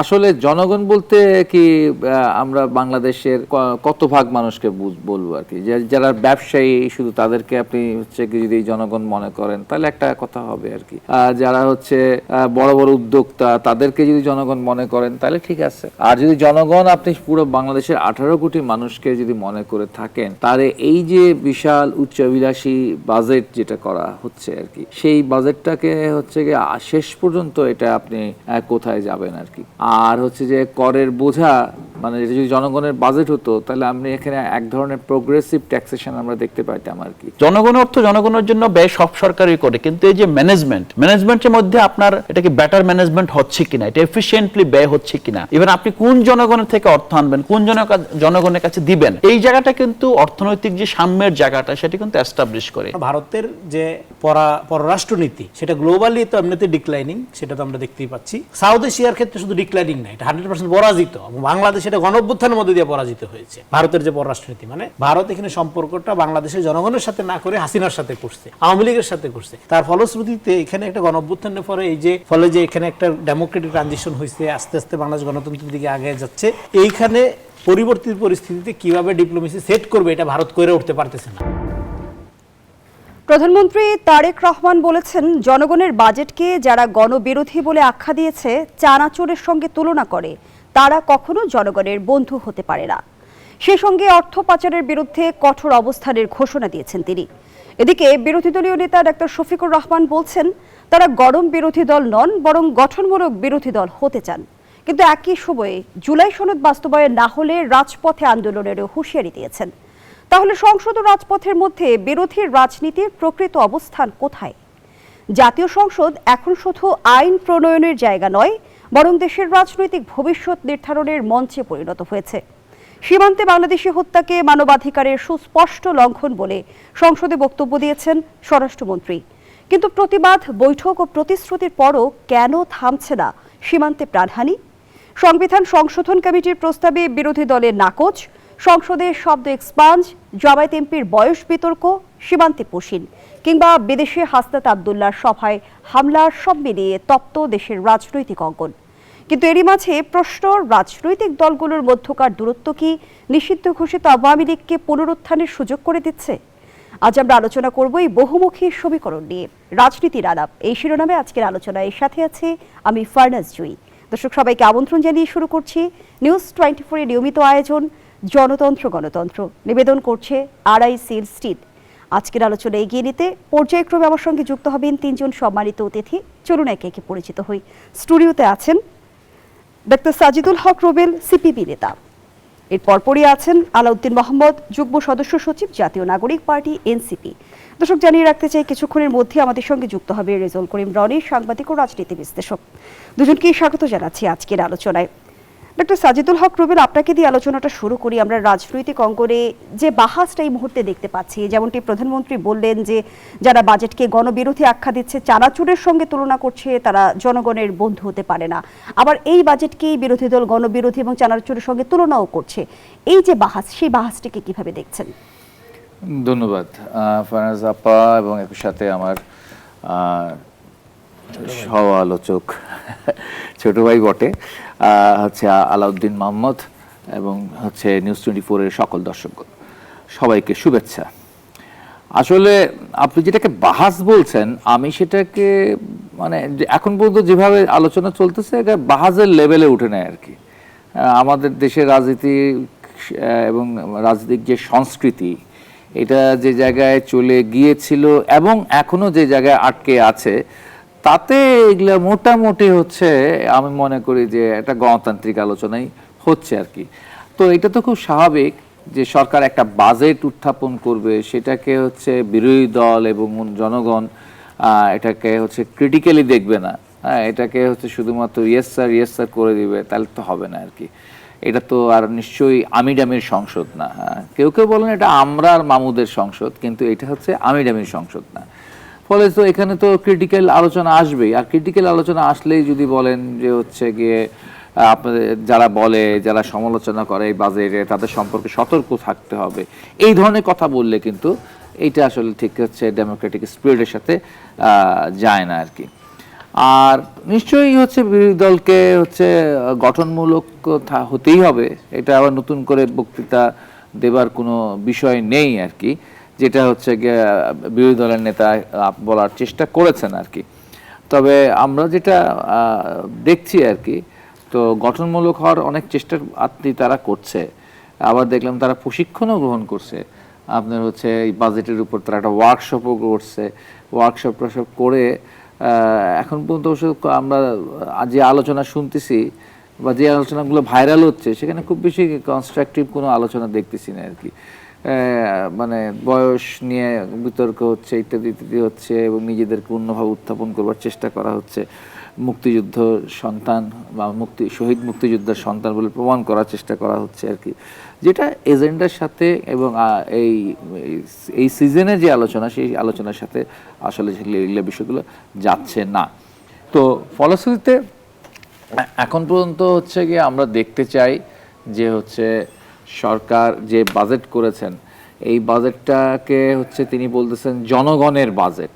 আসলে জনগণ বলতে কি আমরা বাংলাদেশের কত ভাগ মানুষকে বলবো আর কি, যারা ব্যবসায়ী শুধু তাদেরকে আপনি হচ্ছে কি যদি জনগণ মনে করেন তাহলে একটা কথা হবে আর কি। যারা হচ্ছে বড় বড় উদ্যোক্তা তাদেরকে যদি জনগণ মনে করেন তাহলে ঠিক আছে। আর যদি জনগণ আপনি পুরো বাংলাদেশের 18 কোটি মানুষকে যদি মনে করে থাকেন তাহলে এই যে বিশাল উচ্চাভিলাষী বাজেট যেটা করা হচ্ছে আর কি, সেই বাজেটটাকে হচ্ছে গিয়ে শেষ পর্যন্ত এটা আপনি কোথায় যাবেন আর কি। আর হচ্ছে যে করের বোঝা, মানে যদি জনগণের বাজেট হতো তাহলে আপনি এখানে এক ধরনের প্রোগ্রেসিভ ট্যাক্সেশন আমরা দেখতে পাইতাম আর কি। জনগণের অর্থ জনগণের জন্য ব্যয় সব সরকারই করে, কিন্তু এই যে ম্যানেজমেন্টের মধ্যে আপনার এটা কি বেটার ম্যানেজমেন্ট হচ্ছে কিনা, এটা এফিশিয়েন্টলি ব্যয় হচ্ছে কিনা, ইভেন আপনি কোন জনগণের থেকে অর্থ আনবেন, কোন জনগণের কাছে দিবেন, এই জায়গাটা কিন্তু অর্থনৈতিক যে সাম্যের জায়গাটা সেটা কিন্তু এস্টাবলিশ করে। ভারতের যে পররাষ্ট্রনীতি সেটা গ্লোবালি তো এমনিতে ডিক্লাইনিং, সেটা তো আমরা দেখতেই পাচ্ছি। সাউথ এশিয়ার ক্ষেত্রে শুধু ডিক্লাইনিং না, এটা 100% পরাজিত। বাংলাদেশ এটা গণঅভ্যুত্থানের মধ্যে দিয়ে পরাজিত হয়েছে। ভারতের যে পররাষ্ট্রনীতি, মানে ভারত এখানে সম্পর্কটা বাংলাদেশের জনগণের সাথে না করে হাসিনার সাথে করছে, আওয়ামী লীগের সাথে করছে। তার ফলশ্রুতিতে এখানে একটা গণঅভ্যুত্থানের পরে এই যে ফলে যে এখানে একটা ডেমোক্রেটিক ট্রানজিশন হয়েছে, আস্তে আস্তে বাংলাদেশ গণতন্ত্রের দিকে আগে যাচ্ছে। এইখানে পরিবর্তিত পরিস্থিতিতে কিভাবে ডিপ্লোমেসি সেট করবে এটা ভারত করে উঠতে পারতেছে না। প্রধানমন্ত্রী তারেক রহমান বলেছেন, জনগণের বাজেটকে যারা গণবিরোধী বলে আখ্যা দিয়েছে, চানাচুরের সঙ্গে তুলনা করে, তারা কখনো জনগণের বন্ধু হতে পারে না। সে সঙ্গে অর্থ পাচারের বিরুদ্ধে কঠোর অবস্থানের ঘোষণা দিয়েছেন তিনি। এদিকে বিরোধী দলীয় নেতা ডাক্তার শফিকুর রহমান বলছেন, তারা গরম বিরোধী দল নন, বরং গঠনমূলক বিরোধী দল হতে চান। কিন্তু একই সময়ে জুলাই সনদ বাস্তবায়ন না হলে রাজপথে আন্দোলনেরও হুঁশিয়ারি দিয়েছেন। তাহলে সংসদ ও রাজপথের মধ্যে বিরোধী রাজনীতির প্রকৃত অবস্থান কোথায়? জাতীয় সংসদ এখন শুধু আইন প্রণয়নের জায়গা নয়, বরং দেশের রাজনৈতিক ভবিষ্যৎ নির্ধারণের মঞ্চে পরিণত হয়েছে। সীমান্তে বাংলাদেশি হত্যাকে মানবাধিকারের সুস্পষ্ট লঙ্ঘন বলে সংসদে বক্তব্য দিয়েছেন স্বরাষ্ট্রমন্ত্রী। কিন্তু প্রতিবাদ, বৈঠক ও প্রতিশ্রুতির পরও কেন থামছে না সীমান্তে প্রাণহানি? সংবিধান সংশোধন কমিটির প্রস্তাবে বিরোধী দলের নাকচ, সংসদে শব্দ এক্সপাঞ্জ, জামায়াত এমপির বয়স বিতর্ক, সীমান্তে পশিন, কিংবা বিদেশে হাসনাত আব্দুল্লাহর সভায় হামলার, সব মিলিয়ে তপ্ত দেশের রাজনৈতিক অঙ্গন। কিন্তু এরই মাঝে প্রশ্ন, রাজনৈতিক দলগুলোর মধ্যকার দূরত্ব কি নিষিদ্ধ ঘোষিত আওয়ামী লীগকে পুনরুত্থানের সুযোগ করে দিচ্ছে? আজ আমরা আলোচনা করব এই বহুমুখী সমীকরণ নিয়ে। রাজনীতির আলাপ, এই শিরোনামে আজকের আলোচনায় সাথে আছে আমি ফারনাজ জুই। দর্শক সবাইকে আমন্ত্রণ জানিয়ে শুরু করছি নিউজ 24 এর নিয়মিত আয়োজন জনতন্ত্র গণতন্ত্র। নিবেদন করছে RICL স্টিল। আজকের আলোচনা এগিয়ে নিতে পর্যায়ক্রমে আমার সঙ্গে যুক্ত হবেন তিনজন সম্মানিত অতিথি। চলুন একে একে পরিচিত হই। স্টুডিওতে আছেন ডাক্তার সাজিদুল হক রুবেল, সিপিবি নেতা। এর পরপরই আছেন আলাউদ্দিন মোহাম্মদ, যুগ্ম সদস্য সচিব, জাতীয় নাগরিক পার্টি NCP। দর্শক জানিয়ে রাখতে চাই, কিছুক্ষণের মধ্যে আমাদের সঙ্গে যুক্ত হবে রেজাউল করিম রনি, সাংবাদিক ও রাজনীতি বিশ্লেষক। দুজনকেই স্বাগত জানাচ্ছি আজকের আলোচনায়। ডক্টর সাজিদুল হক রুবেল, আপনাকে দিয়ে আলোচনাটা শুরু করি। আমরা রাজনৈতিক অঙ্গনে যে বাহাসটা এই মুহূর্তে দেখতে পাচ্ছি, যেমনটি প্রধানমন্ত্রী বললেন যে যারা বাজেটকে গণবিরোধী আখ্যা দিচ্ছে, চানাচুরের সঙ্গে তুলনা করছে, তারা জনগণের বন্ধু হতে পারে না। আবার এই বাজেটকেই বিরোধী দল গণবিরোধী এবং চানাচুরের সঙ্গে তুলনাও করছে। এই যে বাহাস, সেই বাহাসটিকে কিভাবে দেখছেন? ধন্যবাদ ফারনাজ আপা, এবং একই সাথে আমার সহ আলোচক ছোট ভাই বটে হচ্ছে আলাউদ্দিন মোহাম্মদ, এবং হচ্ছে নিউজ 24 এর সকল দর্শকগণ, সবাইকে শুভেচ্ছা। আসলে আপনি যেটাকে বাহাস বলছেন, আমি সেটাকে মানে এখন পর্যন্ত যেভাবে আলোচনা চলতেছে এটা বাহাজের লেভেলে উঠে নেয় আর কি। আমাদের দেশের রাজনীতি এবং রাজনৈতিক যে সংস্কৃতি, এটা যে জায়গায় চলে গিয়েছিল এবং এখনো যে জায়গায় আটকে আছে, তাতে এগুলা মোটামুটি হচ্ছে আমি মনে করি যে একটা গণতান্ত্রিক আলোচনাই হচ্ছে আর কি। তো এটা তো খুব স্বাভাবিক যে সরকার একটা বাজেট উত্থাপন করবে, সেটাকে হচ্ছে বিরোধী দল এবং জনগণ এটাকে হচ্ছে ক্রিটিক্যালি দেখবে না, এটাকে হচ্ছে শুধুমাত্র ইয়েস স্যার করে দিবে, তাহলে তো হবে না আর কি। এটা তো আর নিশ্চয়ই আমিডামির সংসদ না। কেউ কেউ বলেন এটা আমরা আর মামুদের সংসদ, কিন্তু এটা হচ্ছে আমিডামির সংসদ না। ফলে তো এখানে তো ক্রিটিক্যাল আলোচনা আসবেই। আর ক্রিটিক্যাল আলোচনা আসলেই যদি বলেন যে হচ্ছে গিয়ে আপনাদের যারা সমালোচনা করে এই বাজেটে, তাদের সম্পর্কে সতর্ক থাকতে হবে, এই ধরনের কথা বললে কিন্তু এইটা আসলে ঠিক হচ্ছে ডেমোক্রেটিক স্পিরিটের সাথে যায় না আর কি। আর নিশ্চয়ই হচ্ছে বিরোধী দলকে হচ্ছে গঠনমূলক হতেই হবে, এটা আবার নতুন করে বক্তৃতা দেবার কোনো বিষয় নেই আর কি, যেটা হচ্ছে বিরোধী দলের নেতা বলার চেষ্টা করেছেন আর কি। তবে আমরা যেটা দেখছি আর কি, তো গঠনমূলক হওয়ার অনেক চেষ্টা তারা করছে। আবার দেখলাম তারা প্রশিক্ষণও গ্রহণ করছে, আপনার হচ্ছে এই বাজেটের উপর তারা একটা ওয়ার্কশপও করছে। ওয়ার্কশপ টসব করে এখন পর্যন্ত আমরা যে আলোচনা শুনতেছি বা যে আলোচনাগুলো ভাইরাল হচ্ছে, সেখানে খুব বেশি কনস্ট্রাকটিভ কোনো আলোচনা দেখতেছি না আর কি। মানে বয়স নিয়ে বিতর্ক হচ্ছে, ইত্যাদি ইত্যাদি হচ্ছে, এবং নিজেদেরকে অন্যভাবে উত্থাপন করবার চেষ্টা করা হচ্ছে, মুক্তিযুদ্ধ সন্তান বা শহীদ মুক্তিযোদ্ধার সন্তান বলে প্রমাণ করার চেষ্টা করা হচ্ছে আর কি, যেটা এজেন্ডার সাথে এবং এই সিজনের যে আলোচনা, সেই আলোচনার সাথে আসলে এগুলো বিষয়গুলো যাচ্ছে না। তো ফলশ্রুতিতে এখন পর্যন্ত হচ্ছে গিয়ে আমরা দেখতে চাই যে হচ্ছে সরকার যে বাজেট করেছেন, এই বাজেটটাকে হচ্ছে তিনি বলতেছেন জনগণের বাজেট,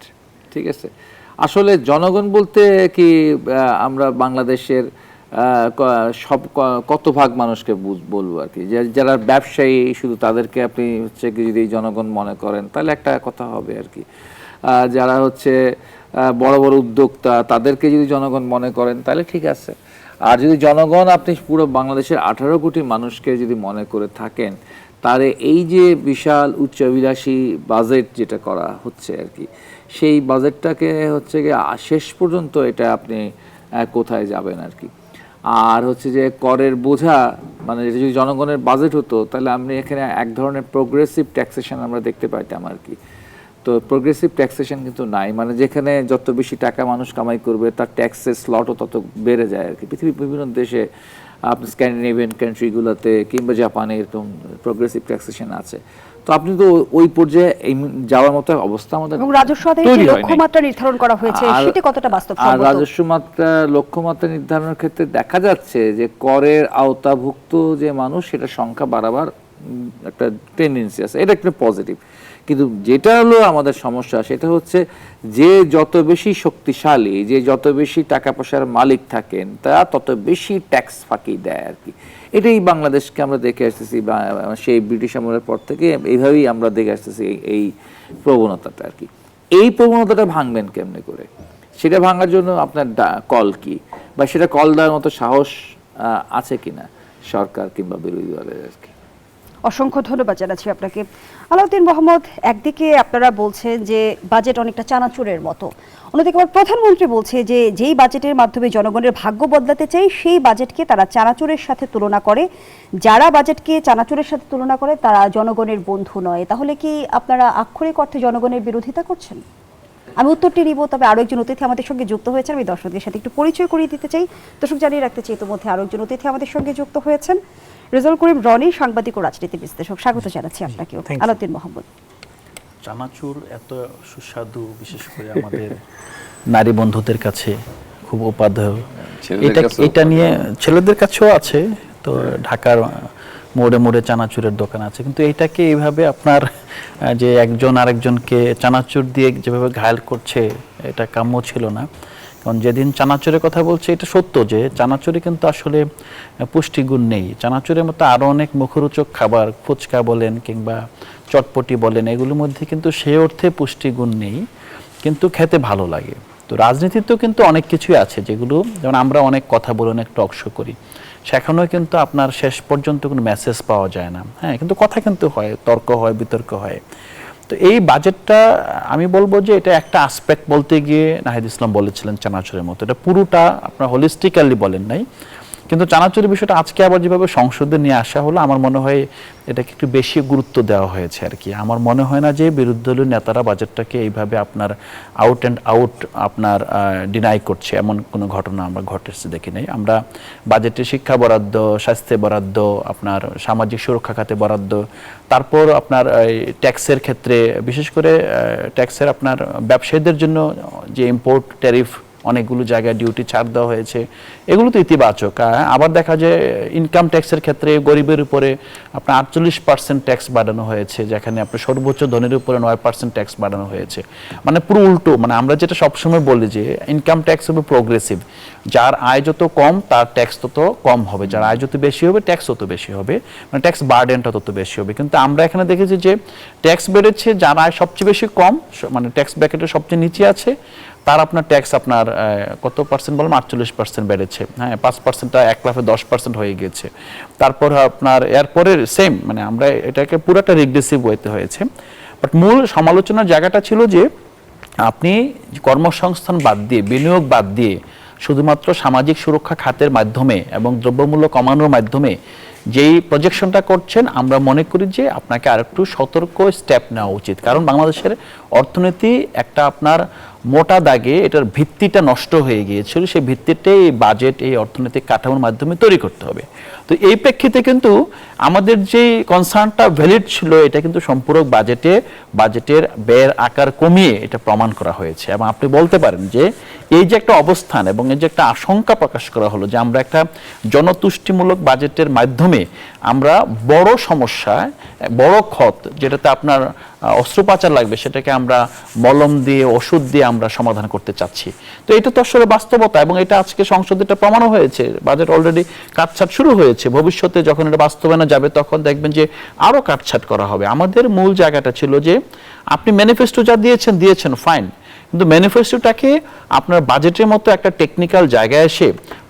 ঠিক আছে। আসলে জনগণ বলতে কি আমরা বাংলাদেশের সব কত ভাগ মানুষকে বলবো আর কি, যারা ব্যবসায়ী শুধু তাদেরকে আপনি হচ্ছে কি যদি জনগণ মনে করেন তাহলে একটা কথা হবে আর কি। যারা হচ্ছে বড় বড় উদ্যোক্তা তাদেরকে যদি জনগণ মনে করেন তাহলে ঠিক আছে। আর যদি জনগণ আপনি পুরো বাংলাদেশের 18 কোটি মানুষকে যদি মনে করে থাকেন, তাহলে এই যে বিশাল উচ্চাভিলাষী বাজেট যেটা করা হচ্ছে আর কি, সেই বাজেটটাকে হচ্ছে গিয়ে শেষ পর্যন্ত এটা আপনি কোথায় যাবেন আর কি। আর হচ্ছে যে করের বোঝা, মানে এটা যদি জনগণের বাজেট হতো তাহলে আপনি এখানে এক ধরনের প্রোগ্রেসিভ ট্যাক্সেশন আমরা দেখতে পাইতাম আর কি। তো প্রোগ্রেসিভ ট্যাক্সেশন কিন্তু নাই, মানে যেখানে যত বেশি টাকা মানুষ কামাই করবে তার ট্যাক্সের স্লটও তত বেড়ে যায় আর কি। পৃথিবীর বিভিন্ন দেশে, আপনি স্ক্যান্ডিনেভিয়ান কান্ট্রিগুলোতে কিংবা জাপানে এরকম প্রোগ্রেসিভ ট্যাক্সেশন আছে। তো আপনি তো ওই পর্যায়ে যাওয়ার মতো অবস্থা আমাদের এবং রাজস্ব আদায়ের যে লক্ষ্যমাত্রা নির্ধারণ করা হয়েছে সেটা কতটা বাস্তবসম্মত? আর রাজস্ব মাত্রা লক্ষ্যমাত্রা নির্ধারণের ক্ষেত্রে দেখা যাচ্ছে যে করের আওতাভুক্ত যে মানুষ, সেটা সংখ্যা বাড়াবার একটা টেন্ডেন্সি আছে, এটা একটা পজিটিভ। কিন্তু যেটা হলো আমাদের সমস্যা, সেটা হচ্ছে যে যত বেশি শক্তিশালী, যে যত বেশি টাকা পয়সার মালিক থাকেন, তারা তত বেশি ট্যাক্স ফাঁকি দেয় আর কি। এটাই বাংলাদেশকে আমরা দেখে আসতেছি, সেই ব্রিটিশ আমলের পর থেকে এইভাবেই আমরা দেখে আসতেছি এই প্রবণতাটা আর কি। এই প্রবণতাটা ভাঙবেন কেমনে করে, সেটা ভাঙার জন্য আপনার কল কি, বা সেটা কল দেওয়ার মতো সাহস আছে কিনা সরকার কিংবা বিরোধী দলের আর কি। অসংখ্য ধন্যবাদ জানাচ্ছি আপনাকে। আলাউদ্দিন মোহাম্মদ, একদিকে আপনারা বলছেন যে বাজেট অনেকটা চানাচুরের মতো, অন্যদিকে আবার প্রধানমন্ত্রী বলছে যে যেই বাজেটের মাধ্যমে জনগণের ভাগ্য বদলাতে চাই সেই বাজেটকে তারা চানাচুরের সাথে তুলনা করে। যারা বাজেটকে চানাচুরের সাথে তুলনা করে তারা জনগণের বন্ধু নয়। তাহলে কি আপনারা আক্ষরিক অর্থে জনগণের বিরোধিতা করছেন? আমি উত্তরটি নিব, তবে আরো একজন অতিথি আমাদের সঙ্গে যুক্ত হয়েছেন, আমি দর্শকদের সাথে একটু পরিচয় করিয়ে দিতে চাই। দর্শক জানিয়ে রাখতে চাই ইতিমধ্যে আরো একজন অতিথি আমাদের সঙ্গে যুক্ত হয়েছেন, রেজাউল করিম রনি, সাংবাদিক ও রাজনীতি বিশ্লেষক। স্বাগত জানাচ্ছি আপনাকেও। আলাউদ্দিন মোহাম্মদ, চানাচুর এত সুস্বাদু, বিশেষ করে আমাদের নারী বন্ধুদের কাছে খুব উপাদেয়। এটা নিয়ে ছেলেদের কাছেও আছে, তো ঢাকার মোড়ে মোড়ে চানাচুরের দোকান আছে, কিন্তু এটাকে এইভাবে আপনার যে একজন আরেকজনকে চানাচুর দিয়ে যেভাবে ঘায়াল করছে, এটা কাম্য ছিল না। কারণ যেদিন চানাচুরের কথা বলছে, এটা সত্য যে চানাচুরে কিন্তু আসলে পুষ্টিগুণ নেই। চানাচুরের মতো আরও অনেক মুখরোচক খাবার, ফুচকা বলেন কিংবা চটপটি বলেন, এগুলোর মধ্যে কিন্তু সে অর্থে পুষ্টিগুণ নেই, কিন্তু খেতে ভালো লাগে। তো রাজনীতিতেও কিন্তু অনেক কিছুই আছে যেগুলো, যেমন আমরা অনেক কথা বলে অনেক টক শো করি, সেখানেও কিন্তু আপনার শেষ পর্যন্ত কোনো মেসেজ পাওয়া যায় না। হ্যাঁ, কিন্তু কথা কিন্তু হয়, তর্ক হয়, বিতর্ক হয়। তো এই বাজেটটা আমি বলবো যে এটা একটা আসপেক্ট বলতে গিয়ে নাহিদ ইসলাম বলেছিলেন চানাচুরের মতো, এটা পুরোটা আপনার হোলিস্টিক্যালি বলেন নাই। কিন্তু চানাচুরের বিষয়টা আজকে আবার যেভাবে সংসদে নিয়ে আসা হলো, আমার মনে হয় এটাকে একটু বেশি গুরুত্ব দেওয়া হয়েছে আর কি। আমার মনে হয় না যে বিরোধী দলীয় নেতারা বাজেটটাকে এইভাবে আপনার আউট অ্যান্ড আউট আপনার ডিনাই করছে, এমন কোনো ঘটনা আমরা ঘটেছে দেখি নাই। আমরা বাজেটে শিক্ষা বরাদ্দ, স্বাস্থ্যে বরাদ্দ, আপনার সামাজিক সুরক্ষা খাতে বরাদ্দ, তারপর আপনার ট্যাক্সের ক্ষেত্রে বিশেষ করে ট্যাক্সের আপনার ব্যবসায়ীদের জন্য যে ইম্পোর্ট ট্যারিফ অনেকগুলো জায়গায় ডিউটি ছাড় দেওয়া হয়েছে, এগুলো তো ইতিবাচক। আবার দেখা যায় ইনকাম ট্যাক্সের ক্ষেত্রে গরিবের উপরে আপনার 48% ট্যাক্স বাড়ানো হয়েছে, যেখানে আপনার সর্বোচ্চ ধনীর উপরে 9% ট্যাক্স বাড়ানো হয়েছে। মানে পুরো উল্টো, মানে আমরা যেটা সবসময় বলি যে ইনকাম ট্যাক্স হবে প্রোগ্রেসিভ, যার আয় যত কম তার ট্যাক্স তত কম হবে, যার আয় যত বেশি হবে ট্যাক্স তত বেশি হবে, মানে ট্যাক্স বার্ডেনটা তত বেশি হবে। কিন্তু আমরা এখানে দেখেছি যে ট্যাক্স বেড়েছে যার আয় সবচেয়ে বেশি কম, মানে ট্যাক্স ব্র্যাকেটের সবচেয়ে নিচে আছে, তার আপনার ট্যাক্স আপনার কত পার্সেন্ট বললাম, 48% বেড়েছে। হ্যাঁ, 5%টা 1 লাফে 10% হয়ে গিয়েছে। তারপর আপনার এরপরে সেম, মানে আমরা এটাকে পুরোটা রিগ্রেসিভ ওয়েতে হয়েছে। বাট মূল সমালোচনার জায়গাটা ছিল যে আপনি কর্মসংস্থান বাদ দিয়ে, বিনিয়োগ বাদ দিয়ে শুধুমাত্র সামাজিক সুরক্ষা খাতের মাধ্যমে এবং দ্রব্যমূল্য কমানোর মাধ্যমে যেই প্রজেকশনটা করছেন, আমরা মনে করি যে আপনাকে আরেকটু সতর্ক স্টেপ নেওয়া উচিত। কারণ বাংলাদেশের অর্থনীতি একটা আপনার মোটা দাগে এটার ভিত্তিটা নষ্ট হয়ে গিয়েছিল, সেই ভিত্তিটাই এই বাজেট, এই অর্থনৈতিক কাঠামোর মাধ্যমে তৈরি করতে হবে। তো এই প্রেক্ষিতে কিন্তু আমাদের যে কনসার্নটা ভ্যালিড ছিল, এটা কিন্তু সম্পূরক বাজেটের ব্যয়ের আকার কমিয়ে এটা প্রমাণ করা হয়েছে। এবং আপনি বলতে পারেন যে এই যে একটা অবস্থান এবং এই যে একটা আশঙ্কা প্রকাশ করা হলো যে আমরা একটা জনতুষ্টিমূলক বাজেটের মাধ্যমে আমরা বড় সমস্যা, বড় ক্ষত, যেটাতে আপনার অস্ত্রোপচার লাগবে, সেটাকে আমরা মলম দিয়ে, ওষুধ দিয়ে আমরা সমাধান করতে চাচ্ছি। তো এটা তো আসলে বাস্তবতা, এবং এটা আজকে সংসদে এটা প্রমাণও হয়েছে। বাজেট অলরেডি কাটছাট শুরু হয়েছে, ভবিষ্যতে যখন এটা বাস্তবায়নে যাবে তখন দেখবেন যে আরো কাটছাট করা হবে। আমাদের মূল জায়গাটা ছিল যে আপনি ম্যানিফেস্টো যা দিয়েছেন ফাইন, কিন্তু ম্যানিফেস্টোটাকে আপনার বাজেটের মতো একটা টেকনিক্যাল জায়গায় এসে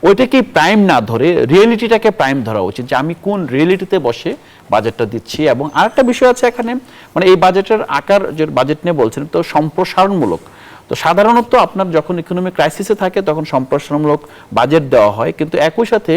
ওইটাকে প্রাইম না ধরে রিয়েলিটিটাকে প্রাইম ধরা উচিত, যে আমি কোন রিয়েলিটিতে বসে বাজেটটা দিচ্ছি। এবং আরেকটা বিষয় আছে এখানে, মানে এই বাজেটের আকার, যে বাজেট নিয়ে বলছেন, তো সম্প্রসারণমূলক। তো সাধারণত আপনার যখন ইকোনমিক ক্রাইসিসে থাকে তখন সম্প্রসারণমূলক বাজেট দেওয়া হয়, কিন্তু একই সাথে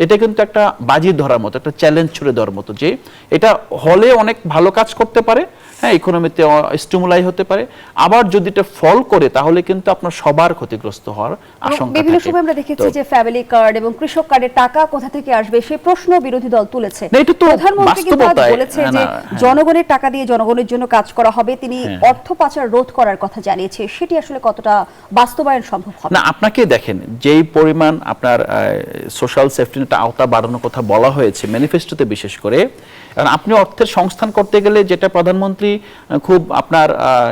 এটা কিন্তু একটা বাজি ধরার মতো, একটা চ্যালেঞ্জ ছুড়ে দেওয়ার মতো, যে এটা হলে অনেক ভালো কাজ করতে পারে, হ্যাঁ, ইকোনমিতে স্টিমুলাই হতে পারে, আবার যদি এটা ফল করে তাহলে কিন্তু আপনার সবার ক্ষতিগ্রস্ত হওয়ার আশঙ্কা থাকে। বিভিন্ন সময় আমরা দেখেছি যে ফ্যামিলি কার্ড এবং কৃষক কার্ডের টাকা কোথা থেকে আসবে সেই প্রশ্ন বিরোধী দল তুলেছে। প্রধানমন্ত্রী কিন্তু আজ বলেছে যে জনগণের টাকা দিয়ে জনগণের জন্য কাজ করা হবে, তিনি অর্থ পাচার রোধ করার কথা জানিয়েছে। সেটি আসলে কতটা বাস্তবায়ন সম্ভব হবে? না, আপনাকে দেখেন যেই পরিমাণ আপনার সোশ্যাল সেফটি নেট আওতা বাড়ানোর কথা বলা হয়েছে ম্যানিফেস্টোতে, বিশেষ করে কারণ আপনি অর্থের সংস্থান করতে গেলে যেটা প্রধানমন্ত্রী খুব আপনার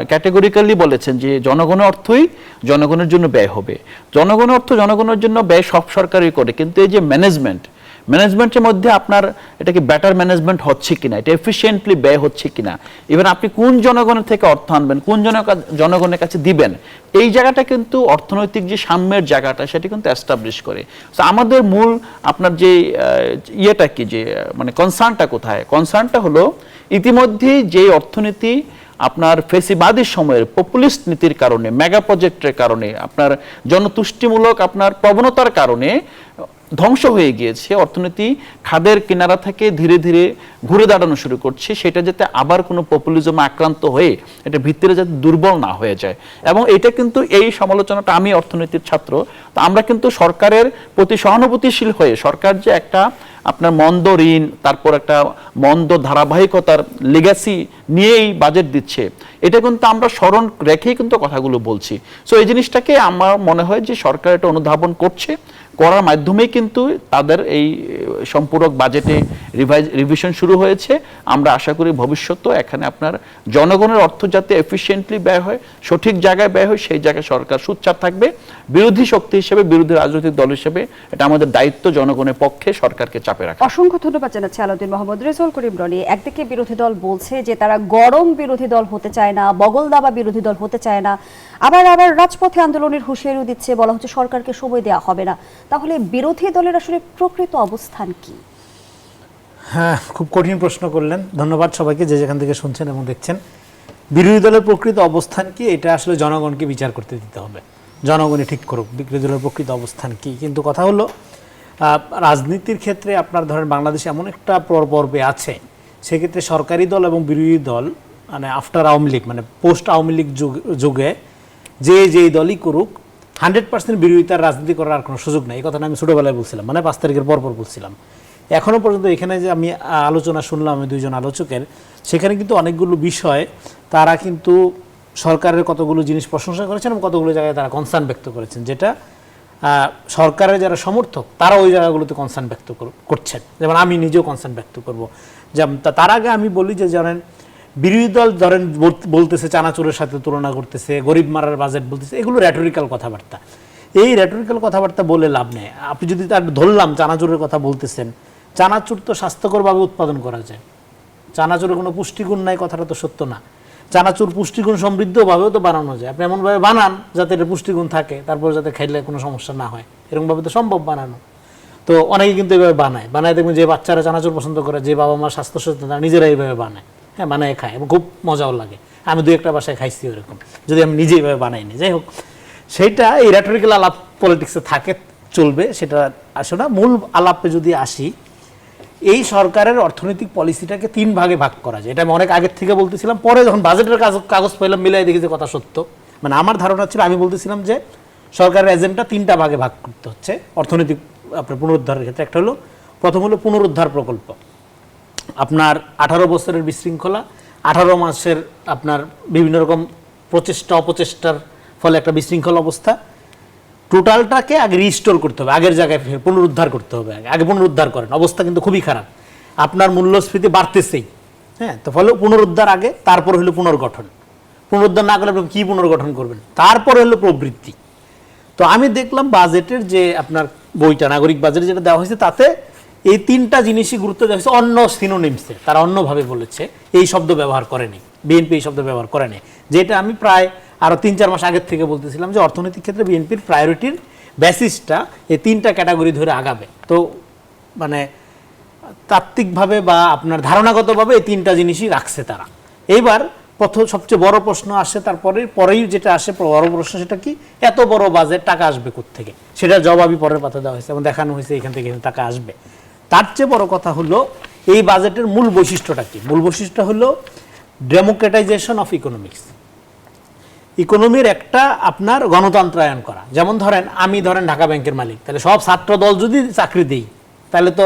ক্যাটেগরিক্যালি বলেছেন যে জনগণের অর্থই জনগণের জন্য ব্যয় হবে। জনগণের অর্থ জনগণের জন্য ব্যয় সব সরকারই করে, কিন্তু এই যে ম্যানেজমেন্টের মধ্যে আপনার এটা কি বেটার ম্যানেজমেন্ট হচ্ছে কিনা, এটা এফিশিয়েন্টলি ব্যয় হচ্ছে কিনা, ইভেন আপনি কোন জনগণের থেকে অর্থ আনবেন, কোন জনগণের কাছে দিবেন, এই জায়গাটা কিন্তু অর্থনৈতিক যে সাম্যের জায়গাটা সেটা কিন্তু এস্টাবলিশ করে। তো আমাদের মূল আপনার যে ইয়েটা কি, যে মানে কনসার্নটা কোথায়, কনসার্নটা হলো ইতিমধ্যেই যে অর্থনীতি আপনার ফেসিবাদী সময়ের পপুলিস্ট নীতির কারণে, মেগা প্রজেক্টের কারণে, আপনার জনতুষ্টিমূলক আপনার প্রবণতার কারণে ধ্বংস হয়ে গিয়েছে, অর্থনীতি খাদের কিনারা থেকে ধীরে ধীরে ঘুরে দাঁড়ানো শুরু করছে, সেটা যাতে আবার কোনো পপুলিজম আক্রান্ত হয়ে এটা ভিত্তিতে যাতে দুর্বল না হয়ে যায়। এবং এটা কিন্তু এই সমালোচনাটা, আমি অর্থনীতির ছাত্র, তো আমরা কিন্তু সরকারের প্রতি সহানুভূতিশীল হয়ে, সরকার যে একটা আপনার মন্দ ঋণ, তারপর একটা মন্দ ধারাবাহিকতার লিগ্যাসি নিয়েই বাজেট দিচ্ছে, এটা কিন্তু আমরা স্মরণ রেখেই কিন্তু কথাগুলো বলছি। সো এই জিনিসটাকে আমার মনে হয় যে সরকার এটা অনুধাবন করছে, করার মাধ্যমেই কিন্তু তাদের এই সম্পূরক বাজেটে রিভিশন শুরু হয়েছে। আমরা আশা করি ভবিষ্যতে এখানে আপনার জনগণের অর্থ যাতে এফিশিয়েন্টলি ব্যয় হয়, সঠিক জায়গায় ব্যয় হয়, সেই জায়গায় সরকার সোচ্চার থাকবে। বিরোধী শক্তি হিসেবে, বিরোধী রাজনৈতিক দল হিসেবে এটা আমাদের দায়িত্ব জনগণের পক্ষে সরকারকে চাপে রাখা। অসংখ্য ধন্যবাদ জানাচ্ছি আলাউদ্দিন মোহাম্মদ রেজাউল করিম রনি। একদিকে বিরোধী দল বলছে যে তারা গরম বিরোধী দল হতে চায় না, বগলদাবা বিরোধী দল হতে চায় না, আবার রাজপথে আন্দোলনের হুঁশিয়ারিও দিচ্ছে, বলা হচ্ছে সরকারকে সময় দেওয়া হবে না। তাহলে বিরোধী দলের আসলে প্রকৃত অবস্থান কি? হ্যাঁ, খুব কঠিন প্রশ্ন করলেন। ধন্যবাদ সবাইকে যে যেখান থেকে শুনছেন এবং দেখছেন। বিরোধী দলের প্রকৃত অবস্থান কি, এটা আসলে জনগণকে বিচার করতে দিতে হবে, জনগণই ঠিক করুক বিরোধী দলের প্রকৃত অবস্থান কি। কিন্তু কথা হলো রাজনীতির ক্ষেত্রে আপনার ধরেন বাংলাদেশে এমন একটা পর্বে আছে, সেক্ষেত্রে সরকারি দল এবং বিরোধী দল, মানে আফটার আওয়ামী লীগ, মানে পোস্ট আওয়ামী লীগ যুগে যেই দলই করুক 100% বিরোধিতার রাজনীতি করার আর কোনো সুযোগ নেই। এই কথাটা আমি ছোটোবেলায় বলছিলাম, মানে 5 তারিখের পরপর বলছিলাম। এখনও পর্যন্ত এখানে যে আমি আলোচনা শুনলাম আমি দুইজন আলোচকের, সেখানে কিন্তু অনেকগুলো বিষয় তারা কিন্তু সরকারের কতগুলো জিনিস প্রশংসা করেছেন এবং কতগুলো জায়গায় তারা কনসার্ন ব্যক্ত করেছেন, যেটা সরকারের যারা সমর্থক তারা ওই জায়গাগুলোতে কনসার্ন ব্যক্ত করছেন। যেমন আমি নিজেও কনসার্ন ব্যক্ত করব। যেমন তার আগে আমি বলি যে জানেন, বিরোধী দল ধরেন বলতেছে চানাচুরের সাথে তুলনা করতেছে, গরিব মারার বাজেট বলতেছে, এগুলো র্যাটোরিক্যাল কথাবার্তা। এই র্যাটোরিক্যাল কথাবার্তা বলে লাভ নেই। আপনি যদি তার ধরলাম চানাচুরের কথা বলতেছেন, চানাচুর তো স্বাস্থ্যকরভাবে উৎপাদন করা যায়, চানাচুরের কোনো পুষ্টিগুণ নাই, কথাটা তো সত্য না। চানাচুর পুষ্টিগুণ সমৃদ্ধভাবেও তো বানানো যায়। আপনি এমনভাবে বানান যাতে এটা পুষ্টিগুণ থাকে, তারপর যাতে খাইলে কোনো সমস্যা না হয়, এরকমভাবে তো সম্ভব বানানো। তো অনেকে কিন্তু এইভাবে বানায় দেখবেন, যে বাচ্চারা চানাচুর পছন্দ করে, যে বাবা মা স্বাস্থ্য সচেতন, তারা নিজেরা এইভাবে বানায়, হ্যাঁ বানায় খায় এবং খুব মজাও লাগে। আমি দু একটা বাসায় খাইছি ওরকম, যদি আমি নিজে এইভাবে বানাইনি। যাই হোক, সেইটা এই র্যাটোরিক্যাল আলাপ পলিটিক্সে থাকে, চলবে, সেটা আসে না। মূল আলাপে যদি আসি, এই সরকারের অর্থনৈতিক পলিসিটাকে 3 ভাগে ভাগ করা যায়। এটা আমি অনেক আগের থেকে বলতেছিলাম, পরে যখন বাজেটের কাগজ পেলাম মিলাই দেখি যে কথা সত্য। মানে আমার ধারণা ছিল, আমি বলতেছিলাম যে সরকারের এজেন্ডা 3টা ভাগে ভাগ করতে হচ্ছে অর্থনৈতিক আপনার পুনরুদ্ধারের ক্ষেত্রে। একটা হলো, প্রথম হলো পুনরুদ্ধার প্রকল্প। আপনার 18 বছরের বিশৃঙ্খলা, 18 মাসের আপনার বিভিন্ন রকম প্রচেষ্টা অপচেষ্টার ফলে একটা বিশৃঙ্খল অবস্থা, টোটালটাকে আগে রিস্টোর করতে হবে, আগের জায়গায় পুনরুদ্ধার করতে হবে। আগে পুনরুদ্ধার করেন, অবস্থা কিন্তু খুবই খারাপ, আপনার মূল্যস্ফীতি বাড়তেছেই, হ্যাঁ। তো ফলে পুনরুদ্ধার আগে, তারপর হলো পুনর্গঠন। পুনরুদ্ধার না করলে আপনি কি পুনর্গঠন করবেন? তারপরে হলো প্রবৃদ্ধি। তো আমি দেখলাম বাজেটের যে আপনার বইটা, নাগরিক বাজেট যেটা দেওয়া হয়েছে, তাতে এই 3টা জিনিসই গুরুত্ব দেওয়া হয়েছে। অন্য সিনোনিমসে তারা অন্যভাবে বলেছে, এই শব্দ ব্যবহার করেনি, বিএনপি এই শব্দ ব্যবহার করেনি, যেটা আমি প্রায় আরও 3-4 মাস আগের থেকে বলতেছিলাম যে অর্থনৈতিক ক্ষেত্রে বিএনপির প্রায়োরিটির বেসিসটা এই 3টা ক্যাটাগরি ধরে আগাবে। তো মানে তাত্ত্বিকভাবে বা আপনার ধারণাগতভাবে এই 3টা জিনিসই রাখছে তারা। এইবার প্রথম সবচেয়ে বড় প্রশ্ন আসে, পরেই যেটা আসে বড় প্রশ্ন, সেটা কি, এত বড় বাজেট টাকা আসবে কোত্থেকে? সেটা জবাবই পরের পাতা দেওয়া হয়েছে এবং দেখানো হয়েছে এখান থেকে টাকা আসবে। তার চেয়ে বড় কথা হলো, এই বাজেটের মূল বৈশিষ্ট্যটা কি? মূল বৈশিষ্ট্য হলো ডেমোক্রেটাইজেশন অফ ইকোনমিক্স। ইকোনমির একটা আপনার গণতন্ত্রায়ন করা। যেমন ধরেন, আমি ঢাকা ব্যাংকের মালিক, তাহলে সব ছাত্র দল যদি চাকরি দিই, তাহলে তো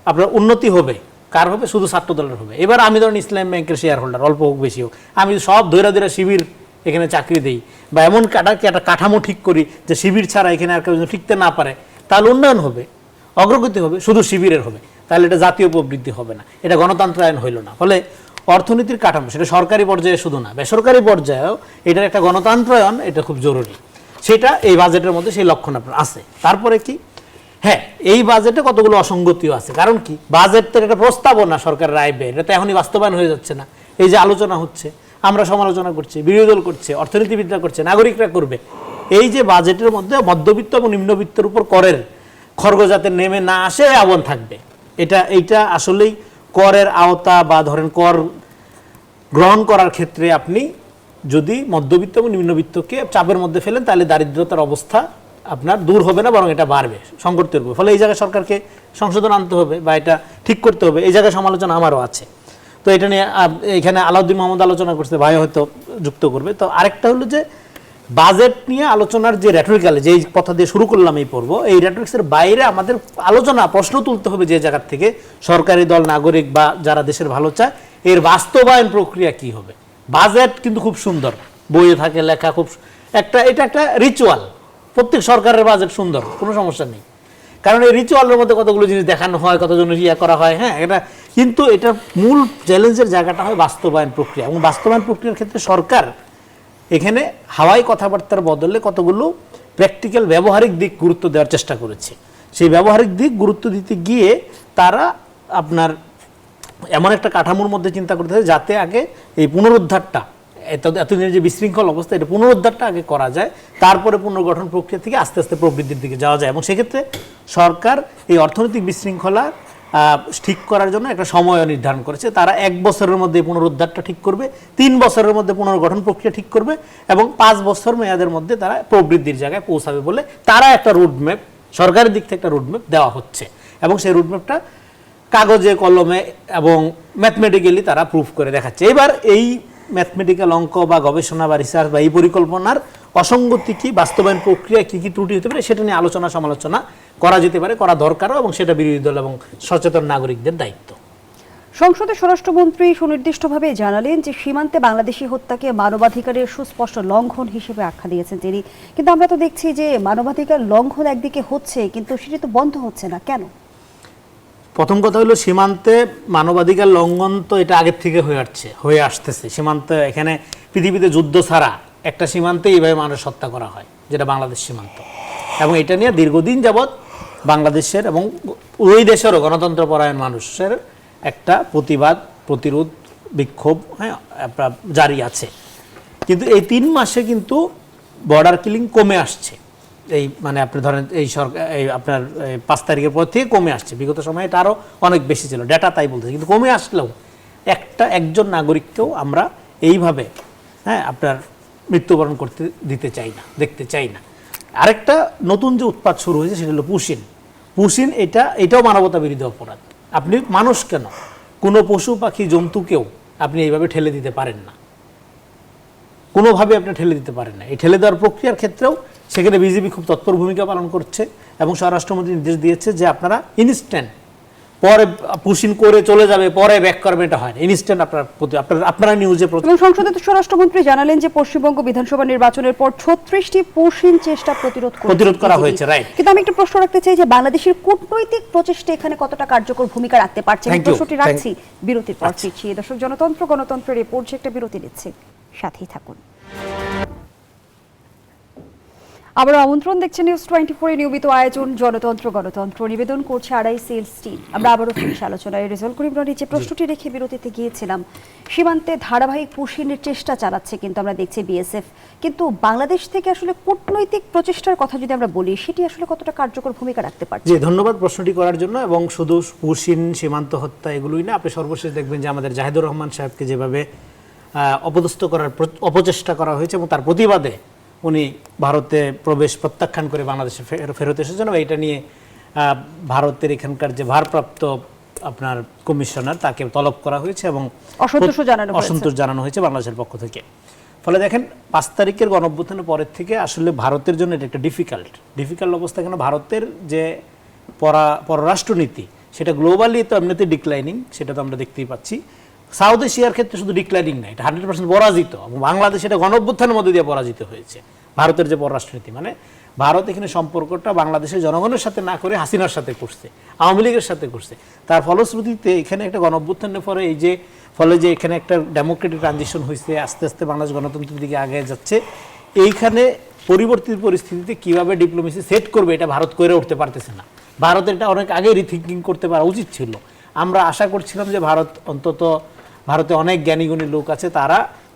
আপনার উন্নতি হবে। কার হবে? শুধু ছাত্র দলের হবে। এবার আমি ইসলাম ব্যাংকের শেয়ার হোল্ডার, অল্প হোক বেশি হোক, আমি সব ধৈরা শিবির এখানে চাকরি দিই, বা এমন একটা কাঠামো ঠিক করি যে শিবির ছাড়া এখানে আর কেউ টিকতে না পারে, তাহলে উন্নয়ন হবে, অগ্রগতি হবে, শুধু শিবিরের হবে। তাহলে এটা জাতীয় প্রবৃদ্ধি হবে না, এটা গণতন্ত্রায়ন হইল না। ফলে অর্থনীতির কাঠামো, সেটা সরকারি পর্যায়ে শুধু না, বেসরকারি পর্যায়েও এটার একটা গণতন্ত্রায়ন, এটা খুব জরুরি। সেটা এই বাজেটের মধ্যে সেই লক্ষণ আপনার আছে। তারপরে কি, হ্যাঁ, এই বাজেটে কতগুলো অসঙ্গতিও আছে। কারণ কি, বাজেট তো একটা প্রস্তাবনা, সরকারের আয় ব্যয়, এটা তো এখনই বাস্তবায়ন হয়ে যাচ্ছে না। এই যে আলোচনা হচ্ছে, আমরা সমালোচনা করছি, বিরোধী দল করছে, অর্থনীতিবিদরা করছে, নাগরিকরা করবে। এই যে বাজেটের মধ্যে মধ্যবিত্ত এবং নিম্নবিত্তের উপর করের খড়গ যাতে নেমে না আসে, আহ্বান থাকবে। এইটা আসলেই করের আওতা বা ধরেন কর গ্রহণ করার ক্ষেত্রে আপনি যদি মধ্যবিত্ত এবং নিম্নবিত্তকে চাপের মধ্যে ফেলেন, তাহলে দারিদ্রতার অবস্থা আপনার দূর হবে না, বরং এটা বাড়বে, সংকট তৈরি হবে। ফলে এই জায়গায় সরকারকে সংশোধন আনতে হবে বা এটা ঠিক করতে হবে। এই জায়গায় সমালোচনা আমারও আছে। তো এটা নিয়ে এখানে আলাউদ্দিন মোহাম্মদ আলোচনা করছে, ভাই হয়তো যুক্ত করবে। তো আরেকটা হলো যে বাজেট নিয়ে আলোচনার যে র্যাটোরিক্যাল, যেই কথা দিয়ে শুরু করলাম এই পর্ব, এই র্যাটোরিক্সের বাইরে আমাদের আলোচনা, প্রশ্ন তুলতে হবে যে জায়গার থেকে, সরকারি দল, নাগরিক বা যারা দেশের ভালো চায়, এর বাস্তবায়ন প্রক্রিয়া কি হবে। বাজেট কিন্তু খুব সুন্দর, বইয়ে থাকে লেখা, খুব এটা একটা রিচুয়াল। প্রত্যেক সরকারের বাজেট সুন্দর, কোনো সমস্যা নেই, কারণ এই রিচুয়ালের মধ্যে কতগুলো জিনিস দেখানো হয়, কতজন করা হয়, হ্যাঁ, এটা কিন্তু এটার মূল চ্যালেঞ্জের জায়গাটা হয় বাস্তবায়ন প্রক্রিয়া। এবং বাস্তবায়ন প্রক্রিয়ার ক্ষেত্রে সরকার এখানে হাওয়াই কথাবার্তার বদলে কতগুলো প্র্যাকটিক্যাল ব্যবহারিক দিক গুরুত্ব দেওয়ার চেষ্টা করেছে। সেই ব্যবহারিক দিক গুরুত্ব দিতে গিয়ে তারা আপনার এমন একটা কাঠামোর মধ্যে চিন্তা করতে হবে যাতে আগে এই পুনরুদ্ধারটা, এতদিনের যে বিশৃঙ্খল অবস্থা, এটা পুনরুদ্ধারটা আগে করা যায়, তারপরে পুনর্গঠন প্রক্রিয়া থেকে আস্তে আস্তে প্রবৃদ্ধির দিকে যাওয়া যায়। এবং সেক্ষেত্রে সরকার এই অর্থনৈতিক বিশৃঙ্খলা ঠিক করার জন্য একটা সময় নির্ধারণ করেছে। তারা 1 বছরের মধ্যে পুনরুদ্ধারটা ঠিক করবে, 3 বছরের মধ্যে পুনর্গঠন প্রক্রিয়া ঠিক করবে, এবং 5 বছর মেয়াদের মধ্যে তারা প্রবৃদ্ধির জায়গায় পৌঁছাবে বলে তারা একটা রুটম্যাপ, সরকারের দিক থেকে একটা রুটম্যাপ দেওয়া হচ্ছে। এবং সেই রুটম্যাপটা কাগজে কলমে এবং ম্যাথমেটিক্যালি তারা প্রুফ করে দেখাচ্ছে। এবার এই ম্যাথমেটিক্যাল অঙ্ক বা গবেষণা বা রিসার্চ বা এই পরিকল্পনার অসঙ্গতি কি, বাস্তবায়ন প্রক্রিয়া কি কি ত্রুটি হতে পারে, সেটা নিয়ে আলোচনা সমালোচনা করা যেতে পারে, করা দরকারও, এবং সেটা বিরোধী দল এবং সচেতন নাগরিকদের দায়িত্ব। সংসদে স্বরাষ্ট্রমন্ত্রী সুনির্দিষ্টভাবে জানালেন যে সীমান্তে বাংলাদেশি হত্যাকে মানবাধিকারের সুস্পষ্ট লঙ্ঘন হিসেবে আখ্যা দিয়েছেন তিনি। কিন্তু আমরা তো দেখছি যে মানবাধিকার লঙ্ঘন একদিকে হচ্ছে, কিন্তু সেটি তো বন্ধ হচ্ছে না, কেন? প্রথম কথা হলো, সীমান্তে মানবাধিকার লঙ্ঘন তো এটা আগের থেকে হয়ে আসতেছে। সীমান্ত, এখানে পৃথিবীতে যুদ্ধ ছাড়া একটা সীমান্তে এইভাবে মানুষ হত্যা করা হয়, যেটা বাংলাদেশ সীমান্ত। এবং এটা নিয়ে দীর্ঘদিন যাবৎ বাংলাদেশের এবং ওই দেশেরও গণতন্ত্রপরায়ণ মানুষের একটা প্রতিবাদ, প্রতিরোধ, বিক্ষোভ আপনার জারি আছে। কিন্তু এই 3 মাসে কিন্তু বর্ডার কিলিং কমে আসছে। এই মানে আপনি ধরেন এই সরকার, এই আপনার 5 তারিখের পর থেকে কমে আসছে। বিগত সময়ে এটা আরও অনেক বেশি ছিল, ডেটা তাই বলতেছে। কিন্তু কমে আসলেও একজন নাগরিককেও আমরা এইভাবে আপনার মৃত্যুবরণ করতে দিতে চাই না, দেখতে চাই না। আরেকটা নতুন যে উৎপাত শুরু হয়েছে সেটা হলো পুশিন। এটাও মানবতা বিরোধী অপরাধ। আপনি মানুষ কেন, কোনো পশু পাখি জন্তুকেও আপনি এইভাবে ঠেলে দিতে পারেন না, কোনোভাবে আপনি ঠেলে দিতে পারেন না। এই ঠেলে দেওয়ার প্রক্রিয়ার ক্ষেত্রেও সেখানে বিজেপি খুব তৎপর ভূমিকা পালন করছে এবং স্বরাষ্ট্রমন্ত্রী নির্দেশ দিয়েছে যে আপনারা ইনস্ট্যান্ট, পরে পুশিন করে চলে যাবে, পরে ব্যাক করবে, এটা হয় না। ইনস্ট্যান্ট আপনারা নিউজে। এবং সংসদে তো স্বরাষ্ট্রমন্ত্রী জানালেন যে পশ্চিমবঙ্গ বিধানসভা নির্বাচনের পর 36টি পুশিন চেষ্টা প্রতিরোধ করা হয়েছে, রাইট। কিন্তু আমি একটা প্রশ্ন রাখতে চাই যে বাংলাদেশের কূটনৈতিক প্রচেষ্টা এখানে কতটা কার্যকর ভূমিকা রাখতে পারছে? এই প্রশ্নটি রাখছি বিরতির পর। ফিরছি দর্শক, গণতন্ত্রের এই পর্যায়ে একটা বিরতি নিচ্ছে, সাথেই থাকুন। আবার আমন্ত্রণ, দেখছেন নিউজ 24 নিয়মিত আয়োজন গণতন্ত্র নিবেদন করছে আড়াই সেলস টিম। আমরা আবারও ফিরছি আলোচনায়। রেজাল্ট করিম রানী, যে প্রশ্নটি রেখে বিরতিতে গিয়েছিলাম, সীমান্তে ধারাবাহিক পুশিনের চেষ্টা চালাচ্ছে কিন্তু আমরা দেখছি বিএসএফ, কিন্তু বাংলাদেশ থেকে আসলে কূটনৈতিক প্রচেষ্টার কথা যদি আমরা বলি, সেটি আসলে কতটা কার্যকর ভূমিকা রাখতে পারছে? জি, ধন্যবাদ প্রশ্নটি করার জন্য। এবং শুধু পুশিন, সীমান্ত হত্যা এগুলোই না, আপনি সর্বশেষ দেখবেন যে আমাদের জাহিদুর রহমান সাহেবকে যেভাবে অপদস্থ করার অপচেষ্টা করা হয়েছে এবং তার প্রতিবাদে উনি ভারতে প্রবেশ প্রত্যাখ্যান করে বাংলাদেশে ফেরত এসেছেন। এটা নিয়ে ভারতের এখানকার যে ভারপ্রাপ্ত আপনার কমিশনার, তাকে তলব করা হয়েছে এবং অসন্তোষ জানানো হয়েছে বাংলাদেশের পক্ষ থেকে। ফলে দেখেন 5 তারিখের গণঅভ্যুত্থানের পরের থেকে আসলে ভারতের জন্য এটা একটা ডিফিকাল্ট অবস্থা। কেন, ভারতের যে পররাষ্ট্রনীতি সেটা গ্লোবালি তো এমনিতে ডিক্লাইনিং, সেটা তো আমরা দেখতেই পাচ্ছি। সাউথ এশিয়ার ক্ষেত্রে শুধু ডিক্লাইনিং না, এটা 100% পরাজিত। এবং বাংলাদেশ এটা গণঅভ্যুত্থানের মধ্যে দিয়ে পরাজিত হয়েছে। ভারতের যে পররাষ্ট্রনীতি, মানে ভারত এখানে সম্পর্কটা বাংলাদেশের জনগণের সাথে না করে হাসিনার সাথে করছে, আওয়ামী লীগের সাথে করছে। তার ফলশ্রুতিতে এখানে একটা গণঅভ্যুত্থানের পরে ফলে যে এখানে একটা ডেমোক্রেটিক ট্রানজিশন হয়েছে, আস্তে আস্তে বাংলাদেশ গণতন্ত্রের দিকে আগে যাচ্ছে। এইখানে পরিবর্তিত পরিস্থিতিতে কিভাবে ডিপ্লোমেসি সেট করবে, এটা ভারত করে উঠতে পারতেছে না। ভারতের এটা অনেক আগে রিথিঙ্কিং করতে পারা উচিত ছিল। আমরা আশা করছিলাম যে ভারতে অনেক জ্ঞানীগুণী লোক আছে,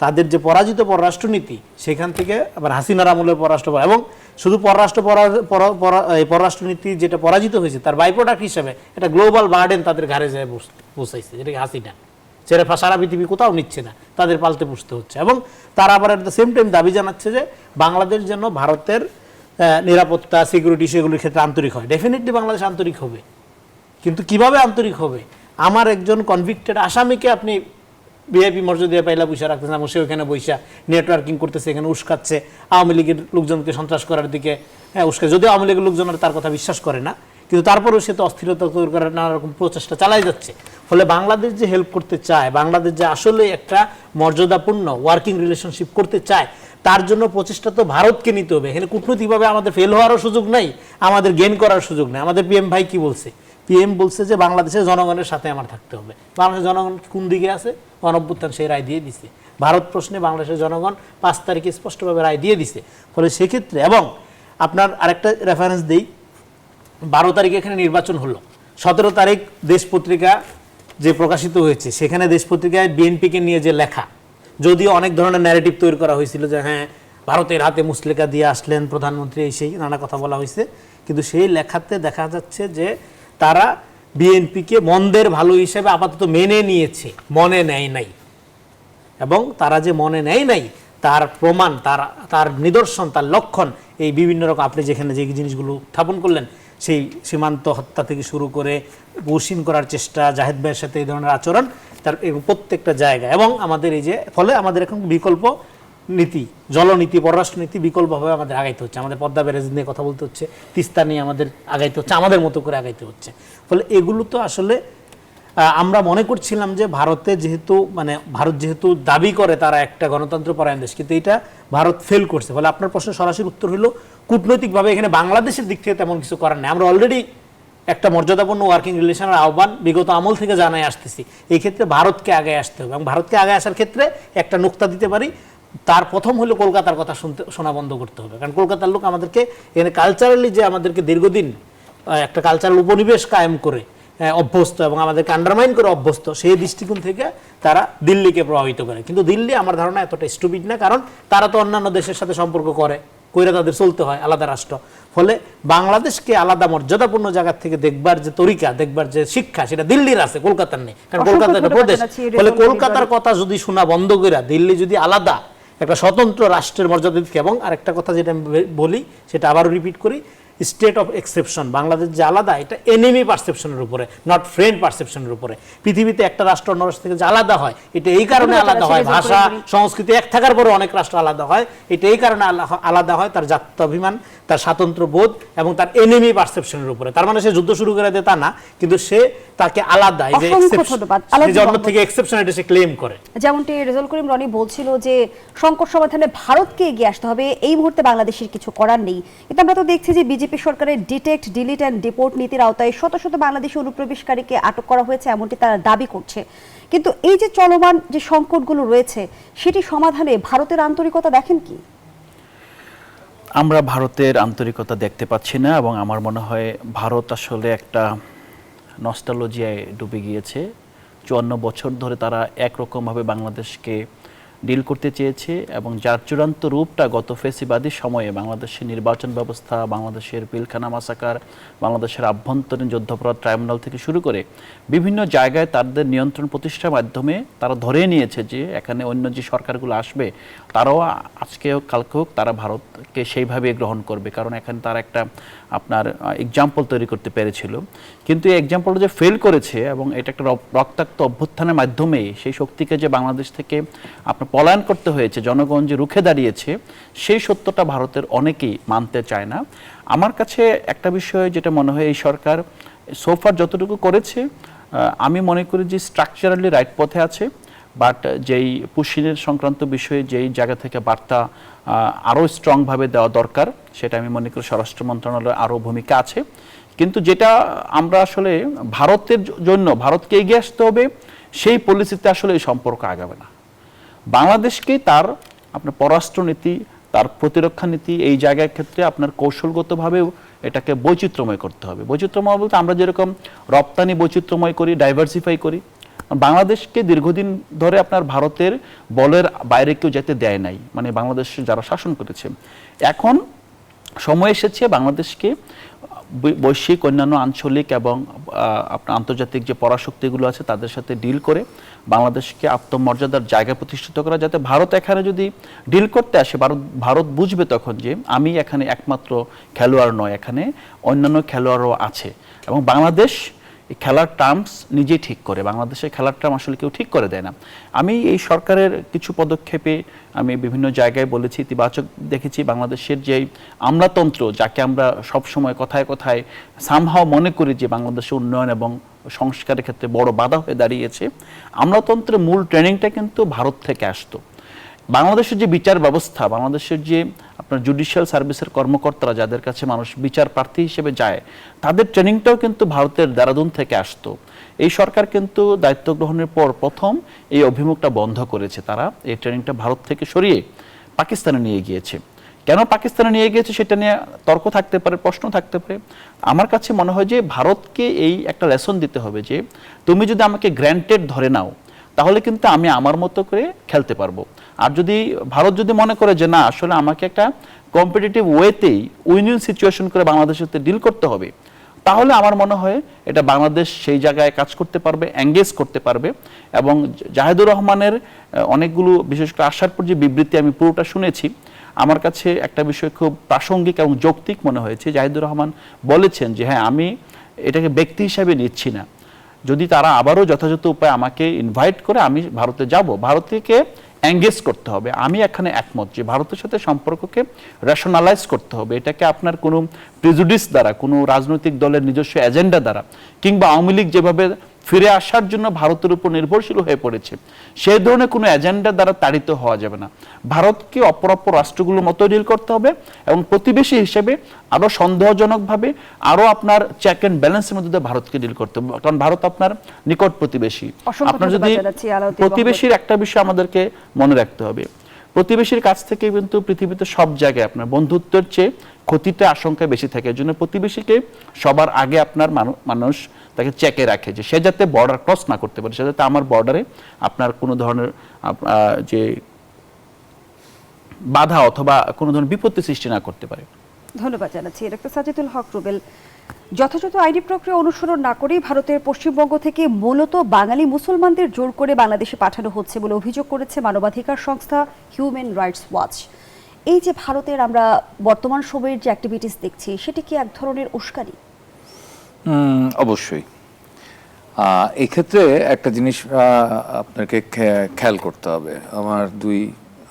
তাদের যে পরাজিত পররাষ্ট্রনীতি, সেখান থেকে আবার হাসিনার আমলের এবং শুধু পররাষ্ট্রনীতি যেটা পরাজিত হয়েছে, তার বাই প্রোডাক্ট হিসেবে এটা গ্লোবাল বার্ডেন তাদের ঘাড়ে যায় বসাইছে, যেটাকে হাসিনা সেটা সারা পৃথিবী কোথাও নিচ্ছে না, তাদের পালতে পুষতে হচ্ছে। এবং তারা আবার এট দ্য সেম টাইম দাবি জানাচ্ছে যে বাংলাদেশ যেন ভারতের নিরাপত্তা, সিকিউরিটি, সেগুলির ক্ষেত্রে আন্তরিক হয়। ডেফিনেটলি বাংলাদেশ আন্তরিক হবে, কিন্তু কিভাবে আন্তরিক হবে? আমার একজন কনভিক্টেড আসামিকে আপনি ভিআইপি মর্যাদা পাইলা বৈশা রাখতেছেন, এবং সে ওখানে বৈশা নেটওয়ার্কিং করতেছে, এখানে উস্কাচ্ছে, আওয়ামী লীগের লোকজনকে সন্ত্রাস করার দিকে উস্কাচ্ছে। যদিও আওয়ামী লীগের লোকজনের তার কথা বিশ্বাস করে না, কিন্তু তারপরেও সে তো অস্থিরতা তৈরি করার নানা রকম প্রচেষ্টা চালাই যাচ্ছে। ফলে বাংলাদেশ যে হেল্প করতে চায়, বাংলাদেশ যে আসলে একটা মর্যাদাপূর্ণ ওয়ার্কিং রিলেশনশিপ করতে চায়, তার জন্য প্রচেষ্টা তো ভারতকে নিতে হবে। এখানে কূটনৈতিকভাবে আমাদের ফেল হওয়ারও সুযোগ নাই, আমাদের গেইন করার সুযোগ নেই। আমাদের পিএম ভাই কি বলছে? পিএম বলছে যে বাংলাদেশের জনগণের সাথে আমার থাকতে হবে। বাংলাদেশের জনগণ কোন দিকে আছে? গণঅভ্যুত্থান সেই রায় দিয়ে দিছে। ভারত প্রশ্নে বাংলাদেশের জনগণ 5 তারিখে স্পষ্টভাবে রায় দিয়ে দিছে। ফলে সেক্ষেত্রে, এবং আপনার আরেকটা রেফারেন্স দিই, 12 তারিখে এখানে নির্বাচন হলো, 17 তারিখ দেশ পত্রিকা যে প্রকাশিত হয়েছে, সেখানে দেশ পত্রিকায় বিএনপিকে নিয়ে যে লেখা, যদিও অনেক ধরনের ন্যারেটিভ তৈরি করা হয়েছিল যে হ্যাঁ ভারতের হাতে মুসলেকা দিয়ে আসলেন প্রধানমন্ত্রী, সেই নানা কথা বলা হয়েছে, কিন্তু সেই লেখাতে দেখা যাচ্ছে যে তারা বিএনপিকে মন্দের ভালো হিসেবে আপাতত মেনে নিয়েছে, মনে নেয় নাই। এবং তারা যে মনে নেয় নাই তার প্রমাণ, তার নিদর্শন, তার লক্ষণ এই বিভিন্ন রকম, আপনি যেখানে যে জিনিসগুলো উত্থাপন করলেন, সেই সীমান্ত হত্যা থেকে শুরু করে পুশিন করার চেষ্টা, জাহেদ ভাইয়ের সাথে এই ধরনের আচরণ, তার প্রত্যেকটা জায়গা। এবং আমাদের এই যে ফলে আমাদের এখন বিকল্প নীতি, জলনীতি, পররাষ্ট্রনীতি বিকল্পভাবে আমাদের আগাইতে হচ্ছে। আমাদের পদ্মা ব্যারেজ নিয়ে কথা বলতে হচ্ছে, তিস্তা নিয়ে আমাদের আগাইতে হচ্ছে, আমাদের মতো করে আগাইতে হচ্ছে। ফলে এগুলো তো আসলে আমরা মনে করছিলাম যে ভারত যেহেতু দাবি করে তারা একটা গণতন্ত্র পরায়ণ দেশ, কিন্তু এটা ভারত ফেল করছে। ফলে আপনার প্রশ্নের সরাসরি উত্তর হলো কূটনৈতিকভাবে এখানে বাংলাদেশের দিক থেকে তেমন কিছু করার নেই। আমরা অলরেডি একটা মর্যাদাপূর্ণ ওয়ার্কিং রিলেশনের আহ্বান বিগত আমল থেকে জানাই আসতেছি। এই ক্ষেত্রে ভারতকে আগে আসতে হবে, এবং ভারতকে আগে আসার ক্ষেত্রে একটা নুক্তা দিতে পারি, তার প্রথম হলো কলকাতার কথা শোনা বন্ধ করতে হবে। কারণ কলকাতার লোক আমাদেরকে এখানে কালচারালি যে আমাদেরকে দীর্ঘদিন একটা কালচারাল উপনিবেশ কায়েম করে অভ্যস্ত এবং আমাদেরকে আন্ডারমাইন করে অভ্যস্ত, সেই দৃষ্টিকোণ থেকে তারা দিল্লিকে প্রভাবিত করে। কিন্তু দিল্লি আমার ধারণা এতটা স্টুপিড না, কারণ তারা তো অন্যান্য দেশের সাথে সম্পর্ক করে তাদের চলতে হয় আলাদা রাষ্ট্র। ফলে বাংলাদেশকে আলাদা মর্যাদাপূর্ণ জায়গা থেকে দেখবার যে তরিকা, দেখবার যে শিক্ষা, সেটা দিল্লির আছে, কলকাতার নেই। কারণ কলকাতা একটা প্রদেশ। ফলে কলকাতার কথা যদি শোনা বন্ধ করে দিল্লি যদি আলাদা একটা স্বতন্ত্র রাষ্ট্রের মর্যাদা দিতে, এবং আরেকটা কথা যেটা আমি বলি সেটা আবারও রিপিট করি, স্টেট অফ এক্সেপশন বাংলাদেশ যে আলাদা, এটা এনিমি পারসেপশনের উপরে, নট ফ্রেন্ড পারসেপশনের উপরে। পৃথিবীতে একটা রাষ্ট্র অন্য রাষ্ট্র থেকে যে আলাদা হয়, এটা এই কারণে আলাদা হয়, ভাষা সংস্কৃতি এক থাকার পরে অনেক রাষ্ট্র আলাদা হয়, এটা এই কারণে আলাদা হয় তার জাত্যাভিমান, তার স্বাতন্ত্র্য বোধ এবং তার এনিমি পারসেপশনের উপরে। তার মানে সে যুদ্ধ শুরু করে দেয় তা না, কিন্তু সে তাকে আলাদা, এই যে জন্ম থেকে এক্সেপশন, এটা সে ক্লেম করে। যেমনটি রেজাউল করিম রনি বলছিল যে সংকট সমাধানে ভারতকে এগিয়ে আসতে হবে, এই মুহূর্তে বাংলাদেশের কিছু করার নেই। কিন্তু আমরা তো দেখছি যে বিজেপি সরকারের ডিটেক্ট, ডিলিট অ্যান্ড ডিপোর্ট নীতির আওতায় শত শত বাংলাদেশি অনুপ্রবেশকারীকে আটক করা হয়েছে, এমনটি তারা দাবি করছে। কিন্তু এই যে চলমান যে সংকটগুলো রয়েছে, সেটি সমাধানে ভারতের আন্তরিকতা দেখেন কি? আমরা ভারতের আন্তরিকতা দেখতে পাচ্ছি না, এবং আমার মনে হয় ভারত আসলে একটা নস্টালজিয়ায় ডুবে গিয়েছে। 54 বছর ধরে তারা একরকমভাবে বাংলাদেশকে ডিল করতে চেয়েছে, এবং যার চূড়ান্ত রূপটা গত ফেসিবাদী সময়ে বাংলাদেশের নির্বাচন ব্যবস্থা, বাংলাদেশের পিলখানা মাসাকার, বাংলাদেশের আভ্যন্তরীণ যুদ্ধাপরাধ ট্রাইব্যুনাল থেকে শুরু করে বিভিন্ন জায়গায় তাদের নিয়ন্ত্রণ প্রতিষ্ঠার মাধ্যমে তারা ধরে নিয়েছে যে এখানে অন্য যে সরকারগুলো আসবে তারাও আজকে হোক কালকে হোক তারা ভারতকে সেইভাবে গ্রহণ করবে, কারণ এখানে তারা একটা আপনার এক্সাম্পল তৈরি করতে পেরেছিল। কিন্তু এই এক্সাম্পলটা যে ফেল করেছে, এবং এটা একটা রক্তাক্ত অভ্যুত্থানের মাধ্যমে সেই শক্তিকে যে বাংলাদেশ থেকে আপনার পলায়ন করতে হয়েছে, জনগণ যে রুখে দাঁড়িয়েছে, সেই সত্যটা ভারতের অনেকেই মানতে চায় না। আমার কাছে একটা বিষয় যেটা মনে হয়, এই সরকার সোফার যতটুকু করেছে আমি মনে করি যে স্ট্রাকচারালি রাইট পথে আছে, বাট যেই পুশিনের সংক্রান্ত বিষয়ে যেই জায়গা থেকে বার্তা আরও স্ট্রংভাবে দেওয়া দরকার, সেটা আমি মনে করি স্বরাষ্ট্র মন্ত্রণালয়ের আরও ভূমিকা আছে। কিন্তু যেটা আমরা আসলে ভারতের জন্য ভারতকে এগিয়ে আসতে হবে, সেই পলিসিতে আসলে এই সম্পর্ক আগাবে না। বাংলাদেশকে তার আপনার পররাষ্ট্রনীতি, তার প্রতিরক্ষা নীতি, এই জায়গার ক্ষেত্রে আপনার কৌশলগতভাবেও এটাকে বৈচিত্র্যময় করতে হবে। বৈচিত্র্যময় বলতে আমরা যেরকম রপ্তানি বৈচিত্র্যময় করি, ডাইভার্সিফাই করি, বাংলাদেশকে দীর্ঘদিন ধরে আপনার ভারতের বলের বাইরে কেউ যেতে দেয় নাই, মানে বাংলাদেশে যারা শাসন করেছে। এখন সময় এসেছে বাংলাদেশকে বৈশ্বিক, অন্যান্য আঞ্চলিক এবং আপনার আন্তর্জাতিক যে পরাশক্তিগুলো আছে তাদের সাথে ডিল করে বাংলাদেশকে আত্মমর্যাদার জায়গা প্রতিষ্ঠিত করা, যাতে ভারত এখানে যদি ডিল করতে আসে, ভারত বুঝবে তখন যে আমি এখানে একমাত্র খেলোয়াড় নয়, এখানে অন্যান্য খেলোয়াড়ও আছে, এবং বাংলাদেশ খেলার টার্মস নিজেই ঠিক করে। বাংলাদেশের খেলার টার্ম আসলে কেউ ঠিক করে দেয় না। আমি এই সরকারের কিছু পদক্ষেপে আমি বিভিন্ন জায়গায় বলেছি, ইতিবাচক দেখেছি। বাংলাদেশের যে আমলাতন্ত্র, যাকে আমরা সবসময় কথায় কথায় সামহাও মনে করি যে বাংলাদেশের উন্নয়ন এবং সংস্কারের ক্ষেত্রে বড় বাধা হয়ে দাঁড়িয়েছে, আমলাতন্ত্রের মূল ট্রেনিংটা কিন্তু ভারত থেকে আসতো। বাংলাদেশের যে বিচার ব্যবস্থা, বাংলাদেশের যে আপনার জুডিশিয়াল সার্ভিসের কর্মকর্তারা যাদের কাছে মানুষ বিচার প্রার্থী হিসেবে যায়, তাদের ট্রেনিংটাও কিন্তু ভারতের দেরাদুন থেকে আসতো। এই সরকার কিন্তু দায়িত্ব গ্রহণের পর প্রথম এই অভিমুখটা বন্ধ করেছে। তারা এই ট্রেনিংটা ভারত থেকে সরিয়ে পাকিস্তানে নিয়ে গিয়েছে। কেন পাকিস্তানে নিয়ে গিয়েছে সেটা নিয়ে তর্ক থাকতে পারে, প্রশ্ন থাকতে পারে। আমার কাছে মনে হয় যে ভারতকে এই একটা লেসন দিতে হবে যে তুমি যদি আমাকে গ্র্যান্টেড ধরে নাও, তাহলে কিন্তু আমি আমার মতো করে খেলতে পারবো। আর যদি ভারত যদি মনে করে যে না, আসলে আমাকে একটা কম্পিটিটিভ ওয়েতেই উইন-উইন সিচুয়েশন করে বাংলাদেশের সাথে ডিল করতে হবে, তাহলে আমার মনে হয় এটা বাংলাদেশ সেই জায়গায় কাজ করতে পারবে, এঙ্গেজ করতে পারবে। এবং জাহিদুর রহমানের অনেকগুলো, বিশেষ করে আসার পর যে বিবৃতি আমি পুরোটা শুনেছি, আমার কাছে একটা বিষয় খুব প্রাসঙ্গিক এবং যৌক্তিক মনে হয়েছে। জাহিদুর রহমান বলেছেন যে হ্যাঁ, আমি এটাকে ব্যক্তি হিসাবে নিচ্ছি না, যদি তারা আবারও যথাযথ উপায়ে আমাকে ইনভাইট করে আমি ভারতে যাব, ভারতকে এঙ্গেজ করতে হবে। আমি এখানে একমত যে ভারতের সাথে সম্পর্ককে রেশনালাইজ করতে হবে। এটাকে আপনার কোনো প্রিজুডিস দ্বারা, কোনো রাজনৈতিক দলের নিজস্ব এজেন্ডা দ্বারা, কিংবা আওয়ামী লীগ যেভাবে ফিরে আসার জন্য ভারতের উপর নির্ভরশীল হয়ে পড়েছে, সেই ধরনের কোনো এজেন্ডা দ্বারা তাড়িত হওয়া যাবে না। ভারতকে অপরাপর রাষ্ট্রগুলোর মতো ডিল করতে হবে এবং প্রতিবেশী হিসেবে আরো সন্দেহজনকভাবে আরো আপনার চেক অ্যান্ড ব্যালেন্সের মধ্যে দিয়ে ভারতকে ডিল করতে হবে, কারণ ভারত আপনার নিকট প্রতিবেশী। অসংখ্য আপনার যদি ধন্যবাদ জানাচ্ছি আলাউদ্দিন প্রতিবেশীর একটা বিষয় আমাদেরকে মনে রাখতে হবে, প্রতিবেশীর কাছ থেকে কিন্তু পৃথিবীতে সব জায়গায় আপনার বন্ধুত্বের চেয়ে ক্ষতিটা আশঙ্কা বেশি থাকে। এর জন্য প্রতিবেশীকে সবার আগে আপনার মানুষ তাকে চেকে রাখে যে সে যাতে বর্ডার ক্রস না করতে পারে, সে যাতে আমার বর্ডারে আপনার কোনো ধরনের যে বাধা অথবা কোনো ধরনের বিপত্তি সৃষ্টি না করতে পারে। ধন্যবাদ জানাচ্ছি ডক্টর সাজিদুল হক রুবেল। যথাযথ আইনি প্রক্রিয়া অনুসরণ না করেই ভারতের পশ্চিমবঙ্গ থেকে মূলত বাঙালি মুসলমানদের জোর করে বাংলাদেশে পাঠানো হচ্ছে বলে অভিযোগ করেছে মানবাধিকার সংস্থা হিউম্যান রাইটস ওয়াচ। এই যে ভারতের আমরা বর্তমান সময়ের যে অ্যাক্টিভিটিস দেখছি, সেটি কি এক ধরনের উস্কানি? অবশ্যই। এই ক্ষেত্রে একটা জিনিস আপনাকে খেয়াল করতে হবে। আমার দুই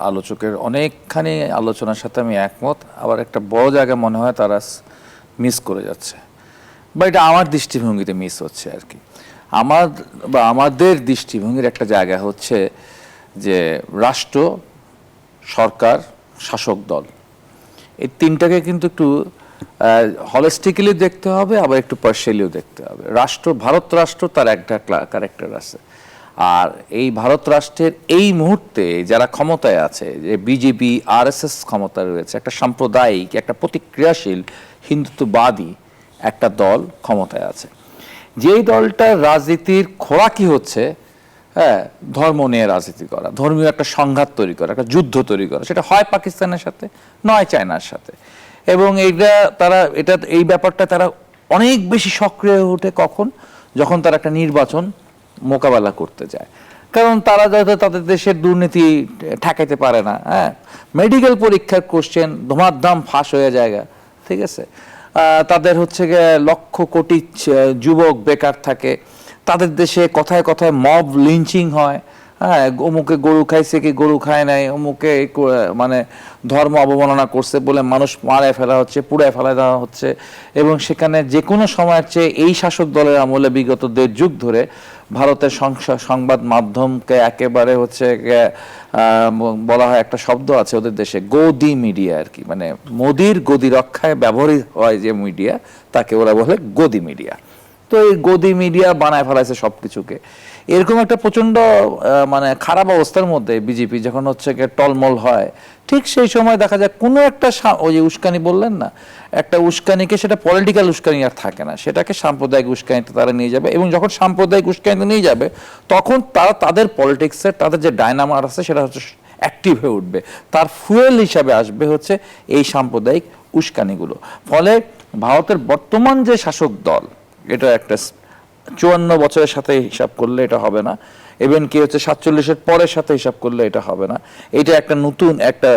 আলোচকের অনেকখানি আলোচনার সাথে আমি একমত, আবার একটা বড় জায়গা মনে হয় তারা মিস করে যাচ্ছে, বা এটা আমার দৃষ্টিভঙ্গিতে মিস হচ্ছে আর কি। আমাদের দৃষ্টিভঙ্গির একটা জায়গা হচ্ছে যে রাষ্ট্র, সরকার, শাসক দল, এই তিনটাকে কিন্তু একটু হলিস্টিক্যালি দেখতে হবে, আবার একটু পার্শিয়ালিও দেখতে হবে। ভারত রাষ্ট্র তার একটা ক্যারেক্টার আছে, আর এই ভারত রাষ্ট্রের এই মুহূর্তে যারা ক্ষমতায় আছে, যে বিজেপি আরএসএস ক্ষমতায় রয়েছে, একটা সাম্প্রদায়িক, একটা প্রতিক্রিয়াশীল হিন্দুত্ববাদী একটা দল ক্ষমতায় আছে, যেই দলটার রাজনীতির খোরাকি হচ্ছে ধর্ম নিয়ে রাজনীতি করা, ধর্মীয় একটা সংঘাত তৈরি করা, একটা যুদ্ধ তৈরি করা, সেটা হয় পাকিস্তানের সাথে নয় চায়নার সাথে। এবং এই ব্যাপারটা তারা অনেক বেশি সক্রিয় হয়ে ওঠে কখন, যখন তারা একটা নির্বাচন মোকাবেলা করতে যায়। কারণ তারা যাতে তাদের দেশের দুর্নীতি ঠেকাইতে পারে না, মেডিকেল পরীক্ষার কোশ্চেন ধমাধম ফাঁস হয়ে যায়, ঠিক আছে, তাদের হচ্ছে গিয়ে লক্ষ কোটি যুবক বেকার থাকে, তাদের দেশে কথায় কথায় মব লিঞ্চিং হয়, অমুকে গরু খাইছে কি গরু খায় নাই, অমুকে মানে ধর্ম অবমাননা করছে বলে মানুষ মারায় ফেলা হচ্ছে, পুড়ায় ফেলা দেওয়া হচ্ছে। এবং সেখানে যে কোনো সময়ের চেয়ে এই শাসক দলের আমলে বিগত 1.5 যুগ ধরে ভারতের সংবাদ মাধ্যমকে একেবারে হচ্ছে বলা হয়, একটা শব্দ আছে ওদের দেশে, গদি মিডিয়া আর কি, মানে মোদির গদি রক্ষায় ব্যবহৃত হয় যে মিডিয়া, তাকে ওরা বলে গদি মিডিয়া। তো এই গদি মিডিয়া বানায় ফেলাইছে সবকিছুকে। এরকম একটা প্রচন্ড মানে খারাপ অবস্থার মধ্যে বিজেপি যখন হচ্ছে টলমল হয়, ঠিক সেই সময় দেখা যায় কোনো একটা ওই যে উস্কানি বললেন না, একটা উস্কানিকে সেটা পলিটিক্যাল উস্কানি আর থাকে না, সেটাকে সাম্প্রদায়িক উস্কানিতে তারা নিয়ে যাবে। এবং যখন সাম্প্রদায়িক উস্কানিতে নিয়ে যাবে, তখন তারা তাদের পলিটিক্সের তাদের যে ডায়নামার আছে সেটা হচ্ছে অ্যাক্টিভ হয়ে উঠবে, তার ফুয়েল হিসাবে আসবে হচ্ছে এই সাম্প্রদায়িক উস্কানিগুলো। ফলে ভারতের বর্তমান যে শাসক দল, এটা একটা 54 বছরের সাথে হিসাব করলে এটা হবে না, ইভেন কি হচ্ছে 47-এর পরের সাথে হিসাব করলে এটা হবে না। এটা একটা নতুন একটা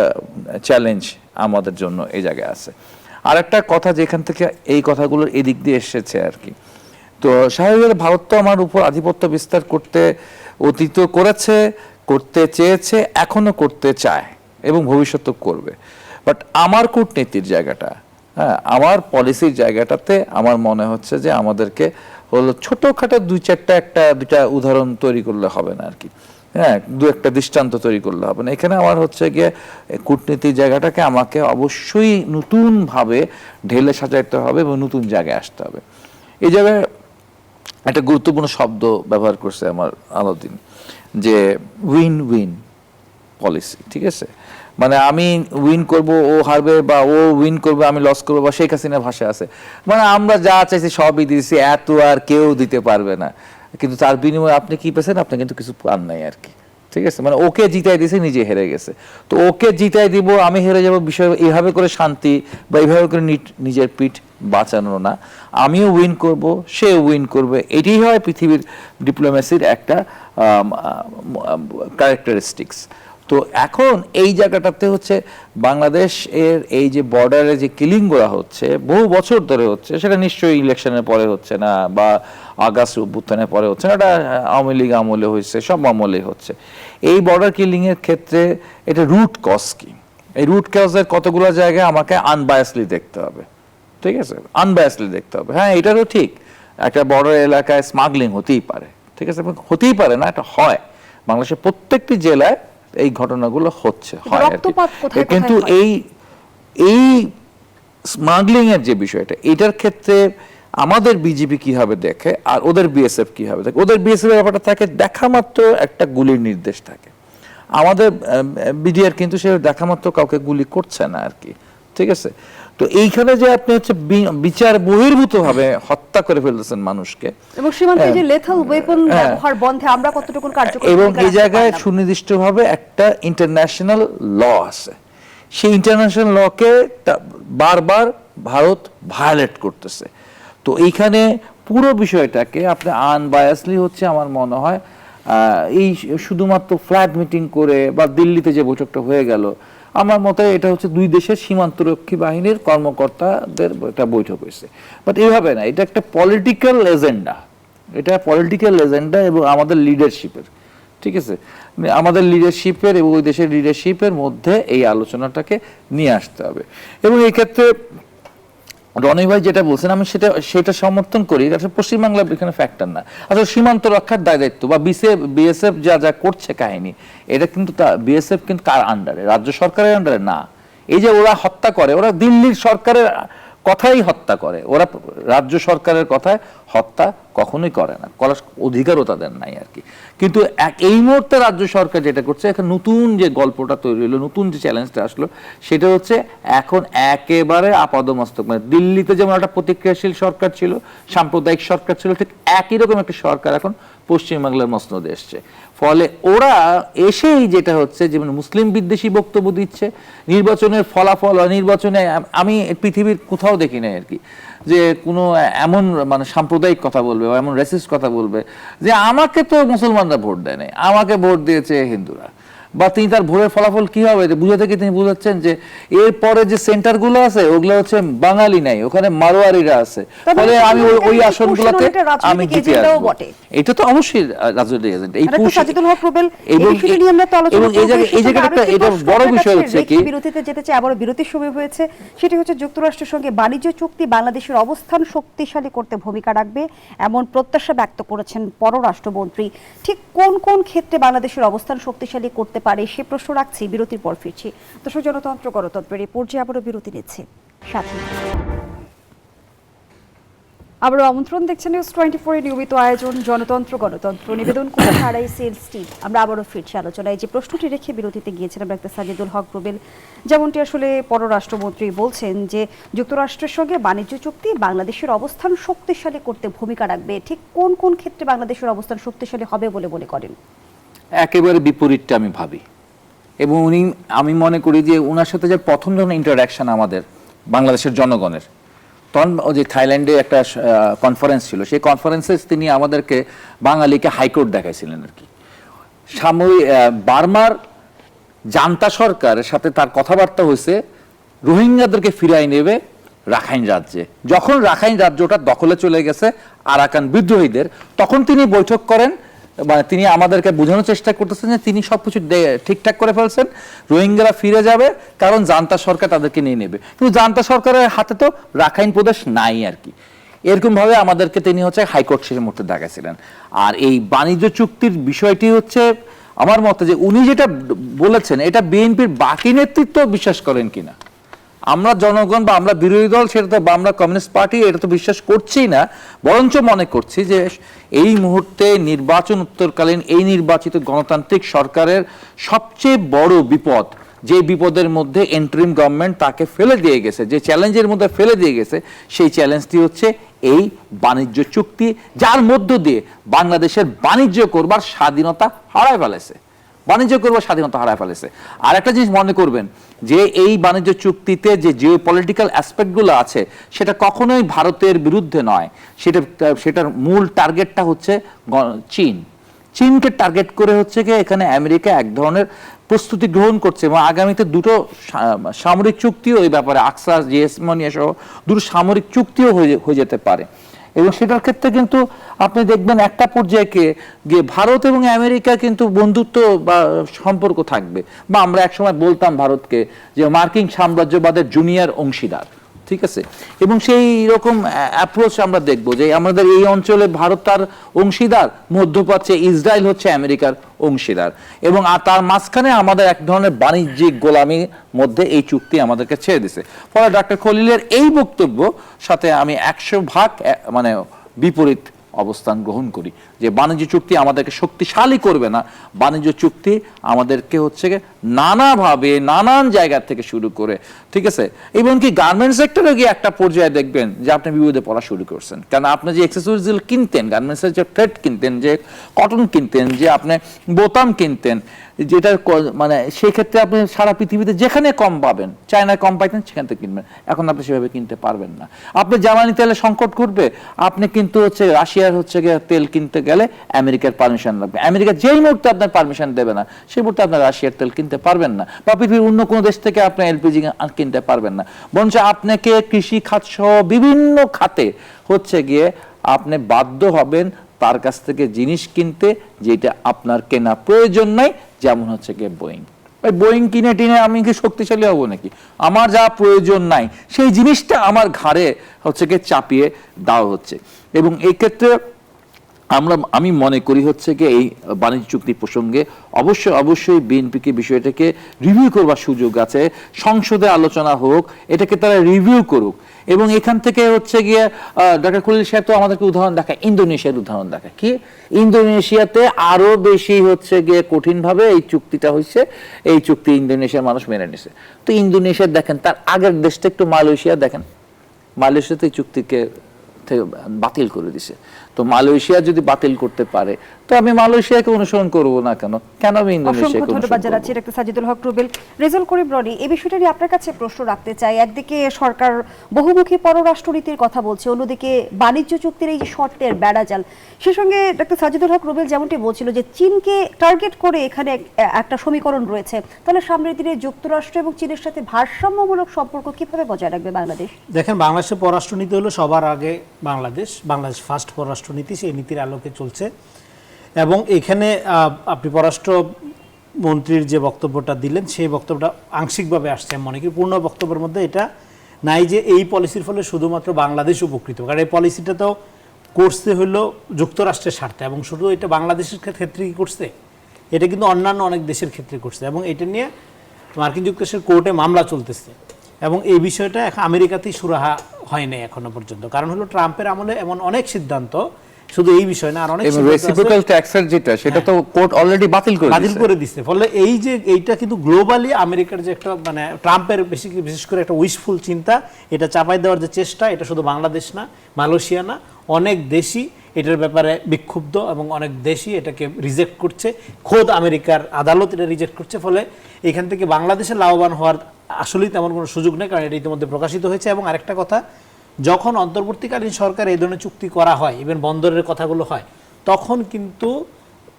চ্যালেঞ্জ আমাদের জন্য এই জায়গায় আছে। আর একটা কথা যেখান থেকে এই কথাগুলোর এদিক দিয়ে এসেছে আর কি, তো স্বাভাবিকভাবে ভারত তো আমার উপর আধিপত্য বিস্তার করতে অতীত করেছে, করতে চেয়েছে, এখনো করতে চায় এবং ভবিষ্যতেও করবে। বাট আমার কূটনীতির জায়গাটা, আমার পলিসির জায়গাটাতে আমার মনে হচ্ছে যে আমাদেরকে হলো ছোটখাটো দুইটা উদাহরণ তৈরি করলে হবে না আর কি, দু একটা দৃষ্টান্ত তৈরি করলে হবে না। এখানে আমার হচ্ছে গিয়ে কূটনীতির জায়গাটাকে আমাকে অবশ্যই নতুনভাবে ঢেলে সাজাইতে হবে এবং নতুন জায়গায় আসতে হবে। এই জায়গায় একটা গুরুত্বপূর্ণ শব্দ ব্যবহার করছে আমার আলাউদ্দিন, যে উইন উইন পলিসি, ঠিক আছে, মানে আমি উইন করব, ও হারবে, বা ও উইন করবে, আমি লস করবো, বা শেখ হাসিনার ভাষা আছে, মানে আমরা যা চাইছি সবই দিয়েছি, এত আর কেউ দিতে পারবে না, কিন্তু তার বিনিময়ে আপনি কি পেয়েছেন, আপনি কিন্তু কিছু পান নাই আর কি, ঠিক আছে, মানে ওকে জিতাই দিয়েছে, নিজে হেরে গেছে, তো ওকে জিতাই দিব, আমি হেরে যাব, বিষয় এইভাবে করে শান্তি বা এইভাবে করে নিজের পিঠ বাঁচানো না, আমিও উইন করব, সে উইন করবে, এটাই হয় পৃথিবীর ডিপ্লোমেসির একটা ক্যারেক্টারিস্টিক্স। তো এখন এই জায়গাটাতে হচ্ছে বাংলাদেশ এর এই যে বর্ডারে যে কিলিংগুলো হচ্ছে বহু বছর ধরে হচ্ছে, সেটা নিশ্চয়ই ইলেকশনের পরে হচ্ছে না, বা আগস্ট অভ্যুত্থানের পরে হচ্ছে না, এটা আওয়ামী লীগ আমলে হয়েছে, সব আমলেই হচ্ছে। এই বর্ডার কিলিং এর ক্ষেত্রে এটা রুট কজ কি, এই রুট কজের কতগুলো জায়গায় আমাকে আনবায়াসলি দেখতে হবে, ঠিক আছে, আনবায়াসলি দেখতে হবে। হ্যাঁ, এটারও ঠিক একটা বর্ডার এলাকায় স্মাগলিং হতেই পারে, ঠিক আছে, এবং হতেই পারে না, এটা হয় বাংলাদেশের প্রত্যেকটি জেলায় এই ঘটনাগুলো হচ্ছে, হয় আর কি। রক্তপাত কোথায় কিন্তু কোথায় হয়? এই স্মাগলিং এর যে বিষয়টা, এটার ক্ষেত্রে আমাদের বিজেপি কিভাবে দেখে আর ওদের বিএসএফ কিভাবে দেখে, ওদের বিএসএফ এর ব্যাপারটা থাকে দেখা মাত্র একটা গুলির নির্দেশ থাকে, আমাদের বিডিআর কিন্তু সে দেখা মাত্র কাউকে গুলি করছে না আর কি, ঠিক আছে। তো এইখানে যে আপনি হচ্ছে বিচার বহির্ভূত ভাবে হত্যা করে ফেলতেছেন মানুষকে, এবং সীমান্তে যে লেথাল ওয়েপন ব্যবহার বন্ধে আমরা কতটুকু কার্যকর এবং ভূমিকা এই রাখতে জায়গায় পারলাম? সুনির্দিষ্টভাবে একটা ইন্টারন্যাশনাল ল আছে, সেই ইন্টারন্যাশনাল লকে বারবার ভারত ভায়োলেট করতেছে। তো এইখানে পুরো বিষয়টাকে আপনি আনবায়াসলি হচ্ছে আমার মনে হয় এই শুধুমাত্র ফ্ল্যাগ মিটিং করে বা দিল্লিতে যে বৈঠকটা হয়ে গেল, আমার মতে এটা হচ্ছে দুই দেশের সীমান্তরক্ষী বাহিনীর কর্মকর্তাদের একটা বৈঠক হয়েছে, বাট এইভাবে না, এটা একটা পলিটিক্যাল এজেন্ডা, এটা পলিটিক্যাল এজেন্ডা এবং আমাদের লিডারশিপের, ঠিক আছে, আমাদের লিডারশিপের এবং ওই দেশের লিডারশিপের মধ্যে এই আলোচনাটাকে নিয়ে আসতে হবে। এবং এই ক্ষেত্রে রনি ভাই যেটা বলছেন আমি সেটা সমর্থন করি, আসলে পশ্চিমবাংলা এখানে ফ্যাক্টর না, আসলে সীমান্ত রক্ষার দায়িত্ব বা বিএসএফ যা যা করছে কাহিনী, এটা কিন্তু বিএসএফ কিন্তু কার আন্ডারে, রাজ্য সরকারের আন্ডারে না। এই যে ওরা হত্যা করে, ওরা দিল্লির সরকারের কথাই হত্যা করে, ওরা রাজ্য সরকারের কথায় হত্যা কখনোই করে না, করার অধিকারও তাদের নাই আর কি। কিন্তু এই মুহূর্তে রাজ্য সরকার যেটা করছে, এখন নতুন যে গল্পটা তৈরি হলো, নতুন যে চ্যালেঞ্জটা আসলো, সেটা হচ্ছে এখন একেবারে আপাদমস্তক, মানে দিল্লিতে যেমন একটা প্রতিক্রিয়াশীল সরকার ছিল, সাম্প্রদায়িক সরকার ছিল, ঠিক একই রকম একটা সরকার এখন পশ্চিমবাংলার মসনদে এসছে। ফলে ওরা এসেই যেটা হচ্ছে যে মুসলিম বিদ্বেষী বক্তব্য দিচ্ছে, নির্বাচনের ফলাফল নির্বাচনে আমি পৃথিবীর কোথাও দেখি নাই আর কি যে কোনো এমন মানে সাম্প্রদায়িক কথা বলবে বা এমন রেসিস্ট কথা বলবে যে আমাকে তো মুসলমানরা ভোট দেয় নাই, আমাকে ভোট দিয়েছে হিন্দুরা, বা তিনি তার ভোটের ফলাফল কি হবে বুঝে থেকে তিনি বুঝাচ্ছেন যে এরপরে যে সেন্টারগুলো আছে ওগুলো হচ্ছে বাঙালি নাই, ওখানে মারোয়ারিরা আছে, ফলে আমি ওই আসনগুলোতে আমি জিতে আসবো। এটা তো অবশ্যই রাজনৈতিক এজেন্ডা। এই এটা বড় বিষয় হচ্ছে কি, বিরতিতে যেতে চাই, আবারও বিরতির সময় হয়েছে, সেটি হচ্ছে যুক্তরাষ্ট্রের সঙ্গে বাণিজ্য চুক্তি বাংলাদেশের অবস্থান শক্তিশালী করতে ভূমিকা রাখবে এমন প্রত্যাশা ব্যক্ত করেছেন পররাষ্ট্রমন্ত্রী। ঠিক কোন কোন ক্ষেত্রে বাংলাদেশের অবস্থান শক্তিশালী করতে পারে সে প্রশ্ন রাখছি, বিরতির পর ফিরছি। দর্শক, জনতন্ত্র গণতন্ত্রের এই পর্যায়ে আবারও বিরতি নিচ্ছে, সাথে আবারও আমন্ত্রণ, দেখছেন নিউজ 24 এর নিয়মিত আয়োজন জনতন্ত্র গণতন্ত্র, নিবেদন করছে আরআইসিএল স্টিল। আমরা আবারও ফিরছি আলোচনায়। যে প্রশ্নটি রেখে বিরতিতে গিয়েছিলাম ডাক্তার সাজিদুল হক রুবেল, যেমনটি আসলে পররাষ্ট্রমন্ত্রী বলছেন যে যুক্তরাষ্ট্রের সঙ্গে বাণিজ্য চুক্তি বাংলাদেশের অবস্থান শক্তিশালী করতে ভূমিকা রাখবে, ঠিক কোন কোন ক্ষেত্রে বাংলাদেশের অবস্থান শক্তিশালী হবে বলে মনে করেন? একেবারে বিপরীতটা আমি ভাবি, এবং আমি মনে করি যে ওনার সাথে যে প্রথম যখন ইন্টারাকশন আমাদের বাংলাদেশের জনগণের, তখন ওই যে থাইল্যান্ডে একটা কনফারেন্স ছিল, সেই কনফারেন্সে তিনি আমাদেরকে বাঙালিকে হাইকোর্ট দেখাইছিলেন আর কি। বার্মার জান্তা সরকারের সাথে তার কথাবার্তা হয়েছে রোহিঙ্গাদেরকে ফিরাই নেবে রাখাইন রাজ্যে। যখন রাখাইন রাজ্যটা দখলে চলে গেছে আরাকান বিদ্রোহীদের, তখন তিনি বৈঠক করেন, মানে তিনি আমাদেরকে বোঝানোর চেষ্টা করতেছেন যে তিনি সবকিছু ঠিকঠাক করে ফেলছেন, রোহিঙ্গারা ফিরে যাবে কারণ জান্তা সরকার তাদেরকে নিয়ে নেবে, কিন্তু জান্তা সরকারের হাতে তো রাখাইন প্রদেশ নাই আর কি। এরকম ভাবে আমাদেরকে তিনি হচ্ছে হাইকোর্ট শেষের মুহূর্তে দেখাছিলেন। আর এই বাণিজ্য চুক্তির বিষয়টি হচ্ছে আমার মতে যে উনি যেটা বলেছেন এটা বিএনপির বাকি নেতৃত্ব বিশ্বাস করেন কিনা, আমরা জনগণ বা আমরা বিরোধী দল সেটা তো, বা আমরা কমিউনিস্ট পার্টি এটা তো বিশ্বাস করছি না, বরঞ্চ মনে করছি যে এই মুহূর্তে নির্বাচন উত্তরকালীন এই নির্বাচিত গণতান্ত্রিক সরকারের সবচেয়ে বড় বিপদ, যে বিপদের মধ্যে এন্ট্রিম গভর্নমেন্ট তাকে ফেলে দিয়ে গেছে, যে চ্যালেঞ্জের মধ্যে ফেলে দিয়ে গেছে, সেই চ্যালেঞ্জটি হচ্ছে এই বাণিজ্য চুক্তি, যার মধ্য দিয়ে বাংলাদেশের বাণিজ্য করবার স্বাধীনতা হারায় ফেলেছে, বাণিজ্য করবার স্বাধীনতা হারায় ফেলেছে। আর একটা জিনিস মনে করবেন যে এই বাণিজ্য চুক্তিতে যে জিও পলিটিক্যাল অ্যাসপেক্টগুলো আছে সেটা কখনোই ভারতের বিরুদ্ধে নয়, সেটার মূল টার্গেটটা হচ্ছে চীনকে টার্গেট করে হচ্ছে কি এখানে আমেরিকা এক ধরনের প্রস্তুতি গ্রহণ করছে, এবং আগামীতে দুটো সামরিক চুক্তিও এই ব্যাপারে, আকসা জিএসমনিয়া সহ দুটো সামরিক চুক্তিও হয়ে যেতে পারে। এবং সেটার ক্ষেত্রে কিন্তু আপনি দেখবেন একটা পর্যায়ে গিয়ে ভারত এবং আমেরিকা কিন্তু বন্ধুত্ব বা সম্পর্ক থাকবে, বা আমরা একসময় বলতাম ভারতকে যে মার্কিন সাম্রাজ্যবাদের জুনিয়র অংশীদার, ঠিক আছে, এবং সেই রকম অ্যাপ্রোচ আমরা দেখব যে আমাদের এই অঞ্চলে ভারত তার অংশীদার, মধ্যপ্রাচ্যে ইসরায়েল হচ্ছে আমেরিকার অংশীদার, এবং তার মাঝখানে আমাদের এক ধরনের বাণিজ্যিক গোলামির মধ্যে এই চুক্তি আমাদেরকে ছেড়ে দিছে। ফলে ডক্টর খলিলের এই বক্তব্য সাথে আমি 100% মানে বিপরীত অবস্থান গ্রহণ করি, যে বাণিজ্য চুক্তি আমাদেরকে শক্তিশালী করবে না, বাণিজ্য চুক্তি আমাদেরকে হচ্ছে নানাভাবে নানান জায়গা থেকে শুরু করে, ঠিক আছে, এমনকি গার্মেন্টস সেক্টরে গিয়ে একটা পর্যায়ে দেখবেন যে আপনি বিপদে পড়া শুরু করছেন, কারণ আপনি যে অ্যাক্সেসরিজ কিনতেন, গার্মেন্টসের যে থ্রেড কিনতেন, যে কটন কিনতেন, যে আপনি বোতাম কিনতেন, যেটা মানে সেই ক্ষেত্রে আপনি সারা পৃথিবীতে যেখানে কম পাবেন, চায়নায় কম পাইতেন সেখান থেকে কিনবেন, এখন আপনি সেভাবে কিনতে পারবেন না। আপনি জ্বালানি তেলে সংকট ঘটবে, আপনি কিন্তু হচ্ছে রাশিয়ার হচ্ছে তেল কিনতে গেলে আমেরিকার পারমিশন লাগবে, আমেরিকা যেই মুহূর্তে আপনার পারমিশন দেবে না সেই মুহূর্তে আপনার রাশিয়ার তেল কিনতে পারবেন না, বা পৃথিবীর অন্য কোনো দেশ থেকে আপনি এলপিজি কিনতে পারবেন না, বরঞ্চ আপনাকে কৃষি খাত সহ বিভিন্ন খাতে হচ্ছে গিয়ে আপনি বাধ্য হবেন তার কাছ থেকে জিনিস কিনতে যেটা আপনার কেনা প্রয়োজন নাই, যেমন হচ্ছে গিয়ে বোয়িং। ওই বোয়িং কিনে টিনে আমি কি শক্তিশালী হব নাকি? আমার যা প্রয়োজন নাই সেই জিনিসটা আমার ঘাড়ে হচ্ছে গিয়ে চাপিয়ে দেওয়া হচ্ছে। এবং এই ক্ষেত্রে আমি মনে করি হচ্ছে কি এই বাণিজ্য চুক্তি প্রসঙ্গে অবশ্যই বিএনপিকে বিষয়টাকে রিভিউ করবার সুযোগ আছে, সংসদে আলোচনা হোক, এটাকে তারা রিভিউ করুক। এবং এখান থেকে হচ্ছে গিয়ে ডক্টর খলিল সাহেব তো আমাদেরকে উদাহরণ দেখায়, ইন্দোনেশিয়ার উদাহরণ দেখায়, কি ইন্দোনেশিয়াতে আরো বেশি হচ্ছে গিয়ে কঠিনভাবে এই চুক্তিটা হয়েছে, এই চুক্তি ইন্দোনেশিয়ার মানুষ মেনে নিছে। তো ইন্দোনেশিয়া দেখেন, তার আগের দেশটা একটু মালয়েশিয়া দেখেন, মালয়েশিয়াতে এই চুক্তিকে বাতিল করে দিছে। তো মালয়েশিয়া যদি বাতিল করতে পারে তো আমি মালয়েশিয়াকে অনুসরণ করব না কেন আমি ইন্দোনেশিয়াকে অনুসরণ করব? জানাচ্ছি ডক্টর সাজিদুল হক রুবেল। রেজাউল করিম রনি, এই বিষয়টা নিয়ে আপনার কাছে প্রশ্ন রাখতে চাই। একদিকে সরকার বহুমুখী পররাষ্ট্রনীতির কথা বলছে, অন্যদিকে বাণিজ্য চুক্তির এই যে শর্তের বেড়াজাল, সে সঙ্গে ডক্টর সাজিদুল হক রুবেল যেমনটি বলছিল যে চীনকে টার্গেট করে এখানে একটা সমীকরণ রয়েছে, তাহলে সামনের দিনে যুক্তরাষ্ট্র এবং চীনের সাথে ভারসাম্যমূলক সম্পর্ক কিভাবে বজায় রাখবে বাংলাদেশ? দেখেন, বাংলাদেশের পররাষ্ট্রনীতি হলো সবার আগে বাংলাদেশ ফার্স্ট পররাষ্ট্রনীতি, সেই নীতির আলোকে চলছে। এবং এখানে আপনি পররাষ্ট্র মন্ত্রীর যে বক্তব্যটা দিলেন সেই বক্তব্যটা আংশিকভাবে আসছে, আমি মনে করি পূর্ণ বক্তব্যের মধ্যে এটা নাই যে এই পলিসির ফলে শুধুমাত্র বাংলাদেশ উপকৃত, কারণ এই পলিসিটা তো করছে হলো যুক্তরাষ্ট্রের স্বার্থে, এবং শুধু এটা বাংলাদেশের ক্ষেত্রে কি করছে, এটা কিন্তু অন্যান্য অনেক দেশের ক্ষেত্রে করছে। এবং এটা নিয়ে মার্কিন যুক্তরাষ্ট্রের কোর্টে মামলা চলতেছে, এবং এই বিষয়টা এখন আমেরিকাতেই সুরাহা হয় নাই এখনো পর্যন্ত। কারণ হলো ট্রাম্পের আমলে এমন অনেক সিদ্ধান্ত, শুধু এই বিষয় না, আর অনেক রেসিপ্রোকাল ট্যাক্সের যেটা সেটা তো কোর্ট অলরেডি বাতিল করে দিয়েছে। ফলে এই যে এইটা কিন্তু গ্লোবালি আমেরিকার যে একটা মানে ট্রাম্পের বিশেষ করে একটা উইশফুল চিন্তা, এটা চাপাই দেওয়ার যে চেষ্টা, এটা শুধু বাংলাদেশ না, মালয়েশিয়া না, অনেক দেশই এটার ব্যাপারে বিক্ষুব্ধ, এবং অনেক দেশই এটাকে রিজেক্ট করছে, খোদ আমেরিকার আদালত এটা রিজেক্ট করছে। ফলে এখান থেকে বাংলাদেশের লাভবান হওয়ার আসলেই তেমন কোনো সুযোগ নেই, কারণ এটা ইতিমধ্যে প্রকাশিত হয়েছে। এবং আরেকটা কথা, যখন অন্তর্বর্তীকালীন সরকার এই ধরনের চুক্তি করা হয়, ইভেন বন্দরের কথাগুলো হয়, তখন কিন্তু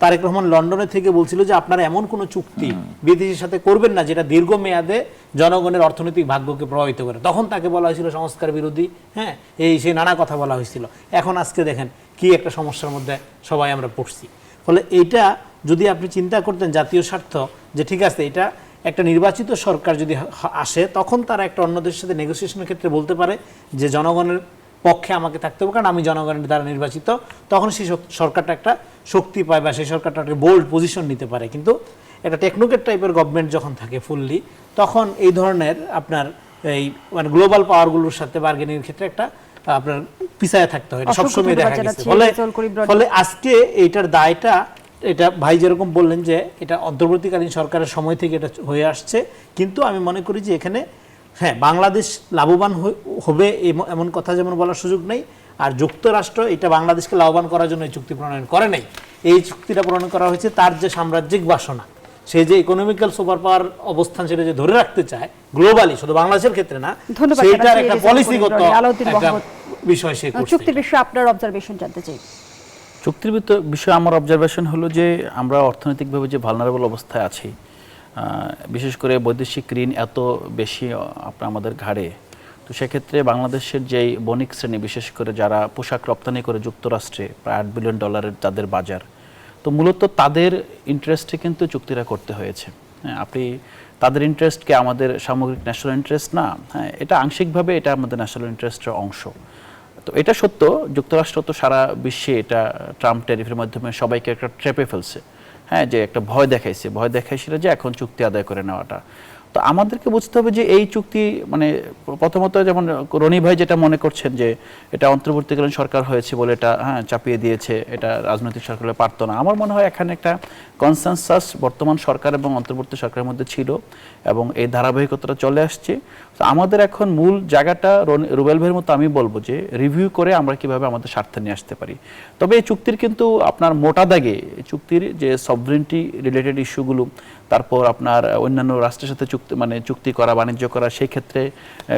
তারেক রহমান লন্ডনে থেকে বলছিল যে আপনারা এমন কোনো চুক্তি বিদেশের সাথে করবেন না যেটা দীর্ঘমেয়াদে জনগণের অর্থনৈতিক ভাগ্যকে প্রভাবিত করে। তখন তাকে বলা হয়েছিল সংস্কার বিরোধী, হ্যাঁ, সেই নানা কথা বলা হয়েছিল। এখন আজকে দেখেন কি একটা সমস্যার মধ্যে সবাই আমরা পড়ছি। ফলে এইটা যদি আপনি চিন্তা করতেন জাতীয় স্বার্থ, যে ঠিক আছে এটা একটা নির্বাচিত সরকার যদি আসে, তখন তারা একটা অন্য দেশের সাথে নেগোসিয়েশনের ক্ষেত্রে বলতে পারে যে জনগণের পক্ষে আমাকে থাকতে হবে, কারণ আমি জনগণের দ্বারা নির্বাচিত, তখন সেই সরকারটা একটা শক্তি পায়, বা সেই সরকারটা একটা বোল্ড পজিশন নিতে পারে। কিন্তু একটা টেকনোক্রেট টাইপের গভর্নমেন্ট যখন থাকে ফুললি, তখন এই ধরনের আপনার এই মানে গ্লোবাল পাওয়ারগুলোর সাথে বার্গেনিংয়ের ক্ষেত্রে একটা আপনার পিছায় থাকতে হয়, সবসময় দেখা গেছে। ফলে আজকে এইটার দায়টা, এটা ভাই যেরকম বললেন যে এটা অন্তর্বর্তীকালীন সরকারের সময় থেকে এটা হয়ে আসছে, কিন্তু আমি মনে করি যে এখানে হ্যাঁ বাংলাদেশ লাভবান হবে এমন কথা যেমন বলার সুযোগ নেই। আর যুক্তরাষ্ট্র এটা বাংলাদেশকে লাভবান করার জন্য এই চুক্তি প্রণয়ন করে নাই, এই চুক্তিটা প্রণয়ন করা হয়েছে তার যে সাম্রাজ্যিক বাসনা, সে যে ইকোনমিক্যাল সুপার পাওয়ার অবস্থান সেটা যে ধরে রাখতে চায় গ্লোবালি, শুধু বাংলাদেশের ক্ষেত্রে না, সেইটার একটা পলিসিগত বিষয় সে করছে। চুক্তির বিষয়ে আপনার অবজারভেশন জানতে চাই। চুক্তির বিষয়ে আমার অবজারভেশন হলো যে আমরা অর্থনৈতিকভাবে যে ভালনারেবল অবস্থায় আছি, বিশেষ করে বৈদেশিক ঋণ এত বেশি আমাদের ঘাড়ে, তো সেক্ষেত্রে বাংলাদেশের যেই বণিক শ্রেণী, বিশেষ করে যারা পোশাক রপ্তানি করে যুক্তরাষ্ট্রে প্রায় $8 বিলিয়ন তাদের বাজার, তো মূলত তাদের ইন্টারেস্টে কিন্তু চুক্তিটা করতে হয়েছে। আপনি তাদের ইন্টারেস্টকে আমাদের সামগ্রিক ন্যাশনাল ইন্টারেস্ট না? হ্যাঁ, এটা আংশিকভাবে এটা আমাদের ন্যাশনাল ইন্টারেস্টের অংশ। তো এটা সত্য, যুক্তরাষ্ট্র তো সারা বিশ্বে এটা ট্রাম্প ট্যারিফের মাধ্যমে সবাইকে একটা ট্র্যাপে ফেলছে। হ্যাঁ, যে একটা ভয় দেখাইছিল যে এখন চুক্তি আদায় করে নেওয়াটা। তো আমাদেরকে বুঝতে হবে যে এই চুক্তি মানে প্রথমত যেমন রনি ভাই যেটা মনে করছেন যে এটা অন্তর্বর্তীকালীন সরকার হয়েছে বলে এটা চাপিয়ে দিয়েছে, এটা রাজনৈতিক সরকারে পারতো না। আমার মনে হয় এখানে একটা কনসেনসাস বর্তমান সরকার এবং অন্তর্বর্তী সরকারের মধ্যে ছিল এবং এই ধারাবাহিকতাটা চলে আসছে। তো আমাদের এখন মূল জায়গাটা রুবেল ভাইয়ের মতো আমি বলবো যে রিভিউ করে আমরা কিভাবে আমাদের স্বার্থে নিয়ে আসতে পারি। তবে এই চুক্তির কিন্তু আপনার মোটা দাগে চুক্তির যে সভরেন্টি রিলেটেড ইস্যুগুলো, তারপর আপনার অন্যান্য রাষ্ট্রের সাথে চুক্তি করা, বাণিজ্য করা, সেই ক্ষেত্রে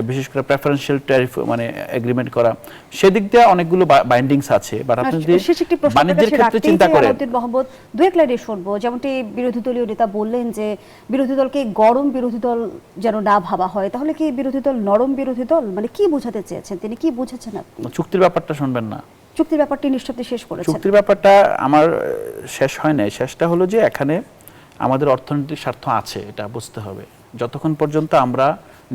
বিশেষ করে প্রেফারেন্সিয়াল ট্যারিফ এগ্রিমেন্ট করা, সেদিক দিয়ে অনেকগুলো বাইন্ডিংস আছে। বাট আপনি যদি বাণিজ্যের ক্ষেত্রে চিন্তা করেন, মোহাম্মদ দুয়েক লাইনে শুনবো, যেমনটি বিরোধী দলীয় নেতা বললেন যে বিরোধী দলকে গরম বিরোধী দল যেন না ভাবা হয়, তাহলে কি বিরোধী দল নরম বিরোধী দল, মানে কি বোঝাতে চেয়েছেন তিনি, কি বুঝেছেন আপনি? চুক্তির ব্যাপারটা শুনবেন না? চুক্তির ব্যাপারটি নিশ্চয়ই শেষ করেছেন। চুক্তির ব্যাপারটা আমার শেষ হয় নাই। শেষটা হলো যে এখানে আমাদের অর্থনৈতিক স্বার্থ আছে, এটা বুঝতে হবে। যতক্ষণ পর্যন্ত আমরা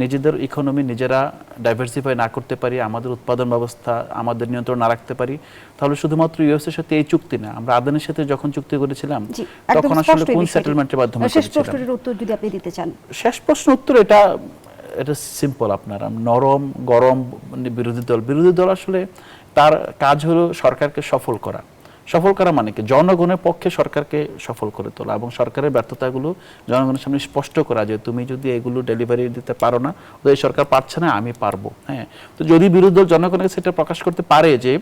নিজেদের ইকোনমি নিজেরা ডাইভার্সিফাই না করতে পারি, আমাদের উৎপাদন ব্যবস্থা আমাদের নিয়ন্ত্রণ না রাখতে পারি, তাহলে শুধুমাত্র ইউএস এর সাথে এই চুক্তি না, আমরা আদানের সাথে যখন চুক্তি করেছিলাম তখন আসলে কোন সেটেলমেন্টের মাধ্যমে শেষ প্রশ্নের উত্তর যদি আপনি দিতে চান। শেষ প্রশ্নের উত্তর এটা সিম্পল। আপনার নরম গরম বিরোধী দল আসলে তার কাজ হলো সরকারকে সফল করা মানে কি জনগণের পক্ষে সরকারকে সফল করে তোলা এবং সরকারের ব্যর্থতাগুলো জনগণের সামনে স্পষ্ট করা, যে তুমি যদি এগুলো ডেলিভারি দিতে পারো না, তো এই সরকার পারছে না, আমি পারবো। হ্যাঁ, তো যদি বিরোধী দল জনগণের সেটা প্রকাশ করতে পারে যে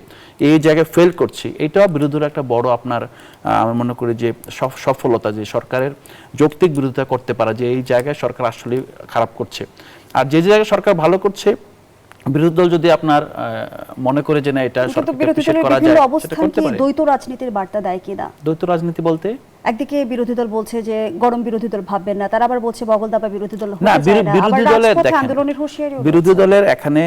এই জায়গায় ফেল করছি, এইটাও বিরোধী দলের একটা বড় আপনার আমি মনে করি যে সফলতা, যে সরকারের যৌক্তিক বিরোধিতা করতে পারা, যে এই জায়গায় সরকার আসলে খারাপ করছে। আর যে জায়গায় সরকার ভালো করছে, বিরোধী দল যদি আপনার মনে করে যে না এটা সরকারকে অ্যাপ্রিশিয়েট করা যায়, সেটা করতে পারে। দ্বৈত রাজনীতির বার্তা দেয় কিনা? দ্বৈত রাজনীতি বলতে একদিকে বিরোধী দল বলছে যে গরম বিরোধী দল ভাববেন না, তারা আবার বলছে বগলদাবা বিরোধী দল না। বিরোধী দলের এখানে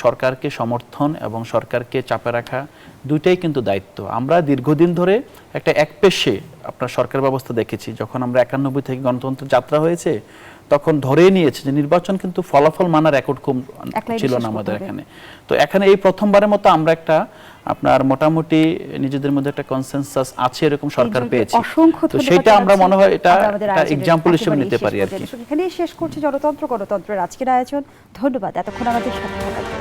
সরকারকে সমর্থন এবং সরকারকে চাপে রাখা দুইটাই কিন্তু দায়িত্ব। আমরা দীর্ঘদিন ধরে একটা একপেশে আপনার সরকার ব্যবস্থা দেখেছি। যখন আমরা 91 থেকে গণতন্ত্র যাত্রা হয়েছে তখন ধরে নিয়েছে যে নির্বাচন কিন্তু ফলাফল মানার রেকর্ড কম ছিল না আমাদের এখানে। তো এখানে এই প্রথমবারের মতো আমরা একটা আপনার মোটামুটি নিজেদের মধ্যে একটা কনসেনসাস আছে এরকম সরকার পেয়েছি। তো সেটা আমরা মনে হয় এটা এক্সাম্পল হিসেবে নিতে পারি আর কি। এখানেই শেষ করছি গণতন্ত্রের আজকের আয়োজন। ধন্যবাদ এতক্ষণ আমাদের সাথে থাকার জন্য।